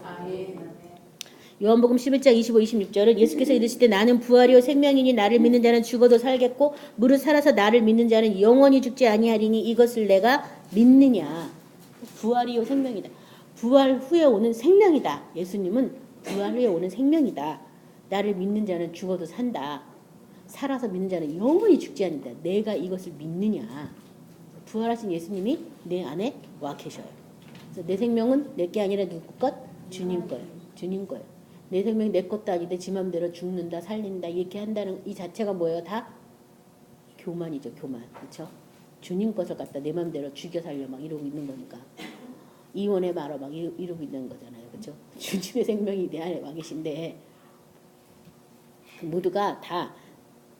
요한복음 11장 25, 26절은 예수께서 이르시되 나는 부활이요 생명이니 나를 믿는 자는 죽어도 살겠고 무릇 살아서 나를 믿는 자는 영원히 죽지 아니하리니 이것을 내가 믿느냐. 부활이요 생명이다. 부활 후에 오는 생명이다. 예수님은 부활 후에 오는 생명이다. 나를 믿는 자는 죽어도 산다. 살아서 믿는 자는 영원히 죽지 않는다. 내가 이것을 믿느냐. 부활하신 예수님이 내 안에 와 계셔요. 그래서 내 생명은 내 게 아니라 누구 것? 주님 거예요. 주님 거예요. 내 생명이 내 것도 아닌데 지 맘대로 죽는다 살린다 이렇게 한다는 이 자체가 뭐예요? 다 교만이죠. 교만. 그렇죠? 주님 것을 갖다 내 맘대로 죽여 살려 막 이러고 있는 거니까. 이혼의 말어 막 이러고 있는 거잖아요. 그렇죠? 주님의 생명이 내 안에 와 계신데 모두가 다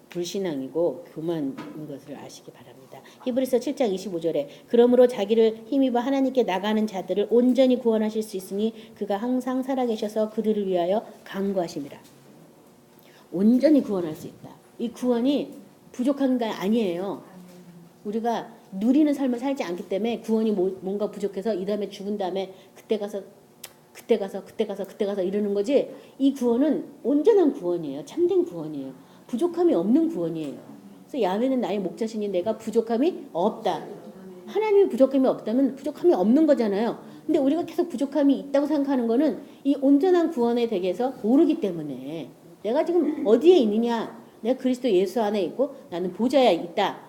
불신앙이고 교만인 것을 아시기 바랍니다. 히브리서 7장 25절에 그러므로 자기를 힘입어 하나님께 나가는 자들을 온전히 구원하실 수 있으니 그가 항상 살아계셔서 그들을 위하여 간구하심이라. 온전히 구원할 수 있다. 이 구원이 부족한 게 아니에요. 우리가 누리는 삶을 살지 않기 때문에 구원이 뭔가 부족해서 이 다음에 죽은 다음에 그때 가서 이러는 거지. 이 구원은 온전한 구원이에요. 참된 구원이에요. 부족함이 없는 구원이에요. 그래서 야훼는 나의 목자시니 내가 부족함이 없다. 하나님이 부족함이 없다면 부족함이 없는 거잖아요. 근데 우리가 계속 부족함이 있다고 생각하는 거는 이 온전한 구원에 대해서 모르기 때문에 내가 지금 어디에 있느냐. 내가 그리스도 예수 안에 있고 나는 보좌에 있다.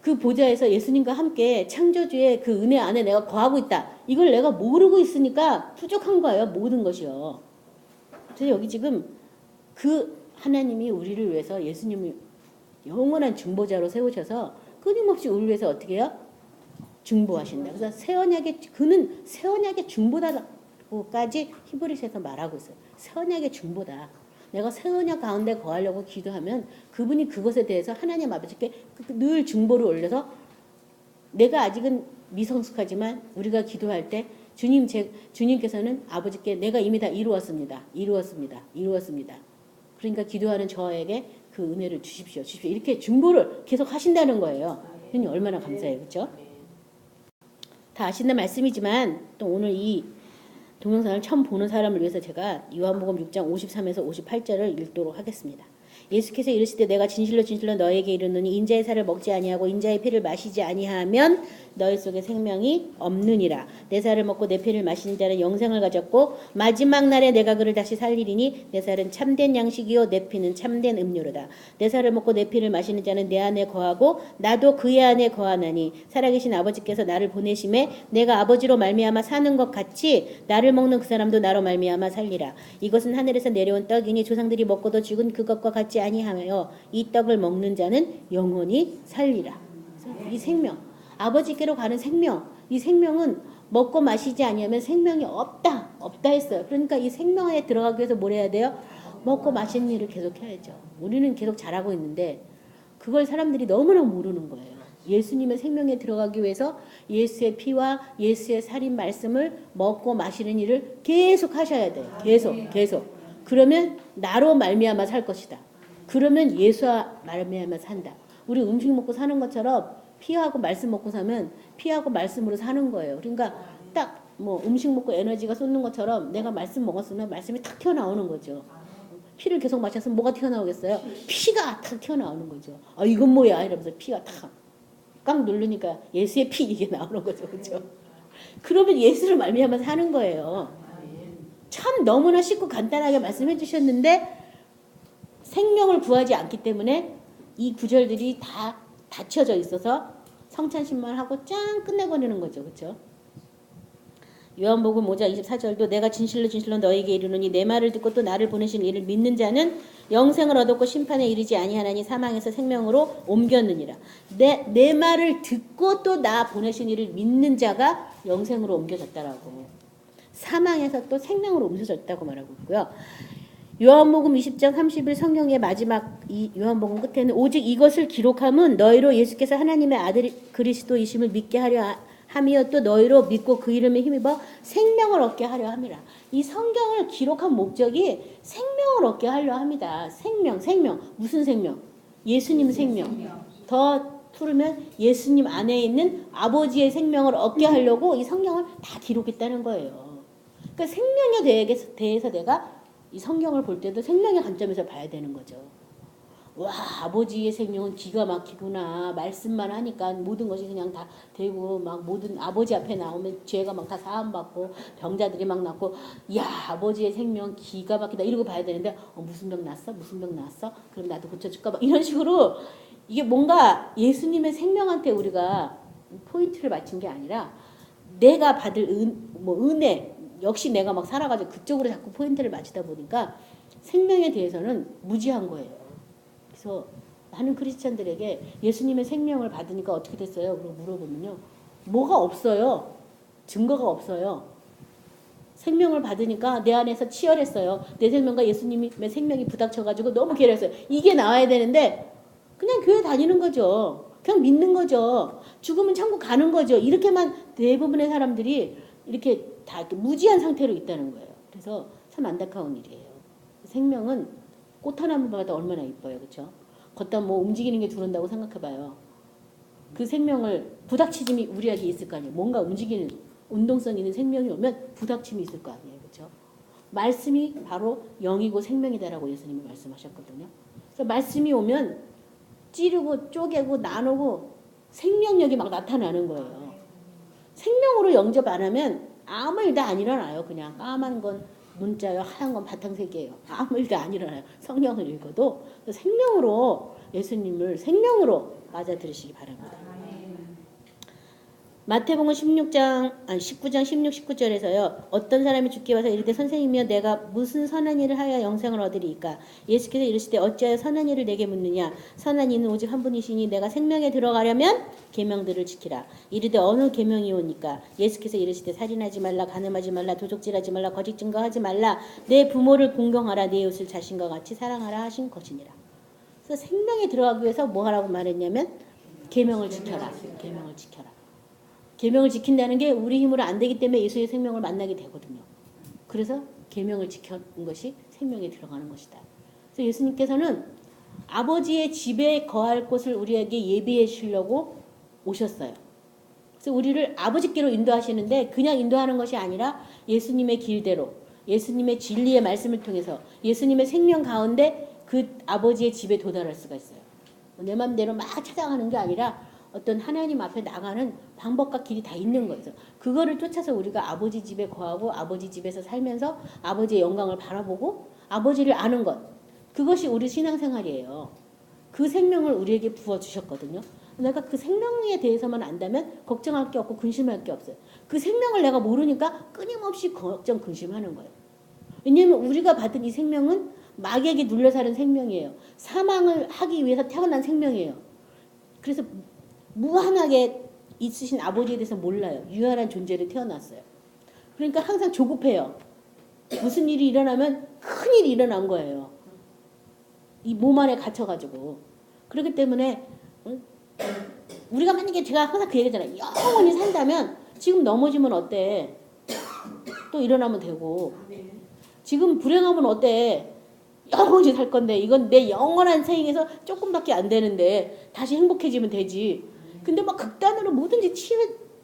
그 보좌에서 예수님과 함께 창조주의 그 은혜 안에 내가 거하고 있다. 이걸 내가 모르고 있으니까 부족한 거예요. 모든 것이요. 그래서 여기 지금 그 하나님이 우리를 위해서 예수님을 영원한 중보자로 세우셔서 끊임없이 우리를 위해서 어떻게 해요? 중보하신다. 그래서 새 언약의 그는 새 언약의 중보다라고까지 히브리서에서 말하고 있어요. 새 언약의 중보다. 내가 새 언약 가운데 거하려고 기도하면 그분이 그것에 대해서 하나님 아버지께 늘 중보를 올려서 내가 아직은 미성숙하지만 우리가 기도할 때 주님께서는 아버지께 내가 이미 다 이루었습니다. 그러니까 기도하는 저에게 그 은혜를 주십시오. 이렇게 중보를 계속 하신다는 거예요. 그러니 얼마나 감사해요. 그렇죠? 다 아시는 말씀이지만 또 오늘 이 동영상을 처음 보는 사람을 위해서 제가 요한복음 6장 53에서 58절을 읽도록 하겠습니다. 예수께서 이르시되 내가 진실로 너에게 이르노니 인자의 살을 먹지 아니하고 인자의 피를 마시지 아니하면 너희 속에 생명이 없느니라. 내 살을 먹고 내 피를 마시는 자는 영생을 가졌고 마지막 날에 내가 그를 다시 살리리니 내 살은 참된 양식이요 내 피는 참된 음료로다. 내 살을 먹고 내 피를 마시는 자는 내 안에 거하고 나도 그의 안에 거하나니 살아계신 아버지께서 나를 보내심에 내가 아버지로 말미암아 사는 것 같이 나를 먹는 그 사람도 나로 말미암아 살리라. 이것은 하늘에서 내려온 떡이니 조상들이 먹고도 죽은 그것과 같지 아니하여 이 떡을 먹는 자는 영원히 살리라. 이 생명, 아버지께로 가는 생명, 이 생명은 먹고 마시지 아니하면 생명이 없다 했어요. 그러니까 이 생명 안에 들어가기 위해서 뭘 해야 돼요? 먹고 마시는 일을 계속 해야죠. 우리는 계속 잘하고 있는데 그걸 사람들이 너무나 모르는 거예요. 예수님의 생명에 들어가기 위해서 예수의 피와 예수의 살인 말씀을 먹고 마시는 일을 계속 하셔야 돼요. 계속. 그러면 나로 말미암아 살 것이다. 그러면 예수와 말미암아 산다. 우리 음식 먹고 사는 것처럼 피하고 말씀 먹고 사면 피하고 말씀으로 사는 거예요. 그러니까 딱 뭐 음식 먹고 에너지가 솟는 것처럼 내가 말씀 먹었으면 말씀이 탁 튀어나오는 거죠. 피를 계속 마셨으면 뭐가 튀어나오겠어요? 피가 탁 튀어나오는 거죠. 아 이건 뭐야 이러면서 피가 탁 누르니까 예수의 피 이게 나오는 거죠. 그렇죠? 그러면 예수를 말미암아 사는 거예요. 참 너무나 쉽고 간단하게 말씀해 주셨는데 생명을 구하지 않기 때문에 이 구절들이 다 닫혀져 있어서 성찬식만 하고 짱 끝내버리는 거죠. 그렇죠? 요한복음 5장 24절도 내가 진실로 너에게 이르노니 내 말을 듣고 또 나를 보내신 이를 믿는 자는 영생을 얻었고 심판에 이르지 아니하나니 사망에서 생명으로 옮겼느니라. 내 말을 듣고 또 나 보내신 이를 믿는 자가 영생으로 옮겨졌다라고. 사망에서 또 생명으로 옮겨졌다고 말하고 있고요. 요한복음 20장 30일 성경의 마지막 이 요한복음 끝에는 오직 이것을 기록함은 너희로 예수께서 하나님의 아들 그리스도이심을 믿게 하려 함이요 또 너희로 믿고 그 이름에 힘입어 생명을 얻게 하려 함이라. 이 성경을 기록한 목적이 생명을 얻게 하려 합니다. 생명 무슨 생명? 예수님 생명. 더 풀으면 예수님 안에 있는 아버지의 생명을 얻게 하려고 이 성경을 다 기록했다는 거예요. 그러니까 생명에 대해서 내가 이 성경을 볼 때도 생명의 관점에서 봐야 되는 거죠. 와 아버지의 생명은 기가 막히구나. 말씀만 하니까 모든 것이 그냥 다 되고 막 모든 아버지 앞에 나오면 죄가 막 다 사함받고 병자들이 막 낫고 야 아버지의 생명 기가 막히다 이러고 봐야 되는데 무슨 병 났어? 그럼 나도 고쳐줄까? 막 이런 식으로 이게 뭔가 예수님의 생명한테 우리가 포인트를 맞춘 게 아니라 내가 받을 은혜 역시 내가 막 살아가지고 그쪽으로 자꾸 포인트를 맞추다 보니까 생명에 대해서는 무지한 거예요. 그래서 많은 크리스찬들에게 예수님의 생명을 받으니까 어떻게 됐어요? 그러고 물어보면요. 뭐가 없어요. 증거가 없어요. 생명을 받으니까 내 안에서 치열했어요. 내 생명과 예수님의 생명이 부닥쳐가지고 너무 괴로웠어요. 이게 나와야 되는데 그냥 교회 다니는 거죠. 그냥 믿는 거죠. 죽으면 천국 가는 거죠. 이렇게만 대부분의 사람들이 이렇게 다 이렇게 무지한 상태로 있다는 거예요. 그래서 참 안타까운 일이에요. 생명은 꽃 하나마다 얼마나 이뻐요. 그렇죠? 걷다 뭐 움직이는 게 들어온다고 생각해봐요. 그 생명을 부닥치심이 우리에게 있을 거 아니에요. 뭔가 움직이는 운동성 있는 생명이 오면 부닥침이 있을 거 아니에요. 그렇죠? 말씀이 바로 영이고 생명이다라고 예수님이 말씀하셨거든요. 그래서 말씀이 오면 찌르고 쪼개고 나누고 생명력이 막 나타나는 거예요. 생명으로 영접 안 하면 아무 일도 안 일어나요. 그냥 까만 건 문자요, 하얀 건 바탕색이에요. 아무 일도 안 일어나요. 성령을 읽어도 생명으로 예수님을 생명으로 맞아 들으시기 바랍니다. 마태복음 19장 16, 19절에서요. 어떤 사람이 주께 와서 이르되 선생님이여 내가 무슨 선한 일을 하여 영생을 얻으리이까? 예수께서 이르시되 어찌하여 선한 일을 내게 묻느냐? 선한 이는 오직 한 분이시니 내가 생명에 들어가려면 계명들을 지키라. 이르되 어느 계명이오니까? 예수께서 이르시되 살인하지 말라, 간음하지 말라, 도적질하지 말라, 거짓 증거하지 말라, 내 부모를 공경하라, 내 이웃을 자신과 같이 사랑하라 하신 것이니라. 그래서 생명에 들어가기 위해서 뭐 하라고 말했냐면 계명을 지켜라. 계명을 지켜라. 계명을 지킨다는 게 우리 힘으로 안 되기 때문에 예수의 생명을 만나게 되거든요. 그래서 계명을 지키는 것이 생명에 들어가는 것이다. 그래서 예수님께서는 아버지의 집에 거할 곳을 우리에게 예비해 주려고 오셨어요. 그래서 우리를 아버지께로 인도하시는데 그냥 인도하는 것이 아니라 예수님의 길대로, 예수님의 진리의 말씀을 통해서 예수님의 생명 가운데 그 아버지의 집에 도달할 수가 있어요. 내 맘대로 막 찾아가는 게 아니라 어떤 하나님 앞에 나가는 방법과 길이 다 있는 거죠. 그거를 쫓아서 우리가 아버지 집에 거하고 아버지 집에서 살면서 아버지의 영광을 바라보고 아버지를 아는 것. 그것이 우리 신앙생활이에요. 그 생명을 우리에게 부어주셨거든요. 내가 그 생명에 대해서만 안다면 걱정할 게 없고 근심할 게 없어요. 그 생명을 내가 모르니까 끊임없이 걱정, 근심하는 거예요. 왜냐하면 우리가 받은 이 생명은 마귀에게 눌려 사는 생명이에요. 사망을 하기 위해서 태어난 생명이에요. 그래서 무한하게 있으신 아버지에 대해서 몰라요. 유한한 존재로 태어났어요. 그러니까 항상 조급해요. 무슨 일이 일어나면 큰일이 일어난 거예요. 이 몸 안에 갇혀가지고. 그렇기 때문에 우리가 만약에 제가 항상 그 얘기잖아요. 영원히 산다면 지금 넘어지면 어때? 또 일어나면 되고. 지금 불행하면 어때? 영원히 살 건데 이건 내 영원한 생에서 조금밖에 안 되는데 다시 행복해지면 되지. 근데 막 극단으로 뭐든지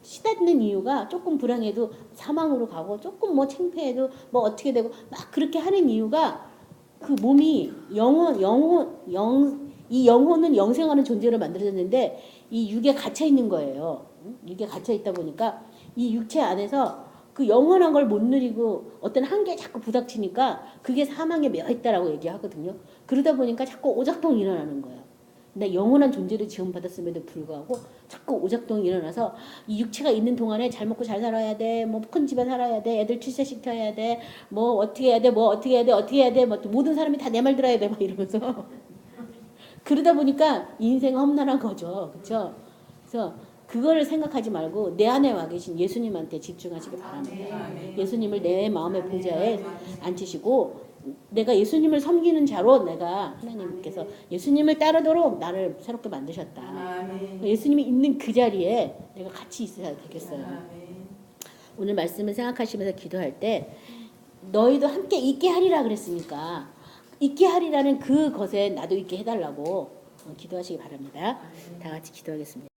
치닫는 이유가 조금 불행해도 사망으로 가고 조금 뭐 창피해도 뭐 어떻게 되고 막 그렇게 하는 이유가 그 몸이 이 영혼은 영생하는 존재로 만들어졌는데 이 육에 갇혀 있는 거예요. 육에 갇혀 있다 보니까 이 육체 안에서 그 영원한 걸 못 누리고 어떤 한계에 자꾸 부닥치니까 그게 사망에 매여 있다라고 얘기하거든요. 그러다 보니까 자꾸 오작동이 일어나는 거예요. 나 영원한 존재를 지원받았음에도 불구하고 자꾸 오작동이 일어나서 이 육체가 있는 동안에 잘 먹고 잘 살아야 돼. 뭐 큰 집에 살아야 돼. 애들 출세시켜야 돼. 뭐 어떻게 해야 돼. 뭐 어떻게 해야 돼. 어떻게 해야 돼. 뭐 모든 사람이 다 내 말 들어야 돼. 막 이러면서 그러다 보니까 인생 험난한 거죠. 그렇죠? 그래서 그거를 생각하지 말고 내 안에 와 계신 예수님한테 집중하시기 바랍니다. 예수님을 내 마음의 보좌에 앉히시고 내가 예수님을 섬기는 자로 내가 하나님께서 예수님을 따르도록 나를 새롭게 만드셨다. 예수님이 있는 그 자리에 내가 같이 있어야 되겠어요. 오늘 말씀을 생각하시면서 기도할 때 너희도 함께 있게 하리라 그랬으니까 있게 하리라는 그것에 나도 있게 해달라고 기도하시기 바랍니다. 다 같이 기도하겠습니다.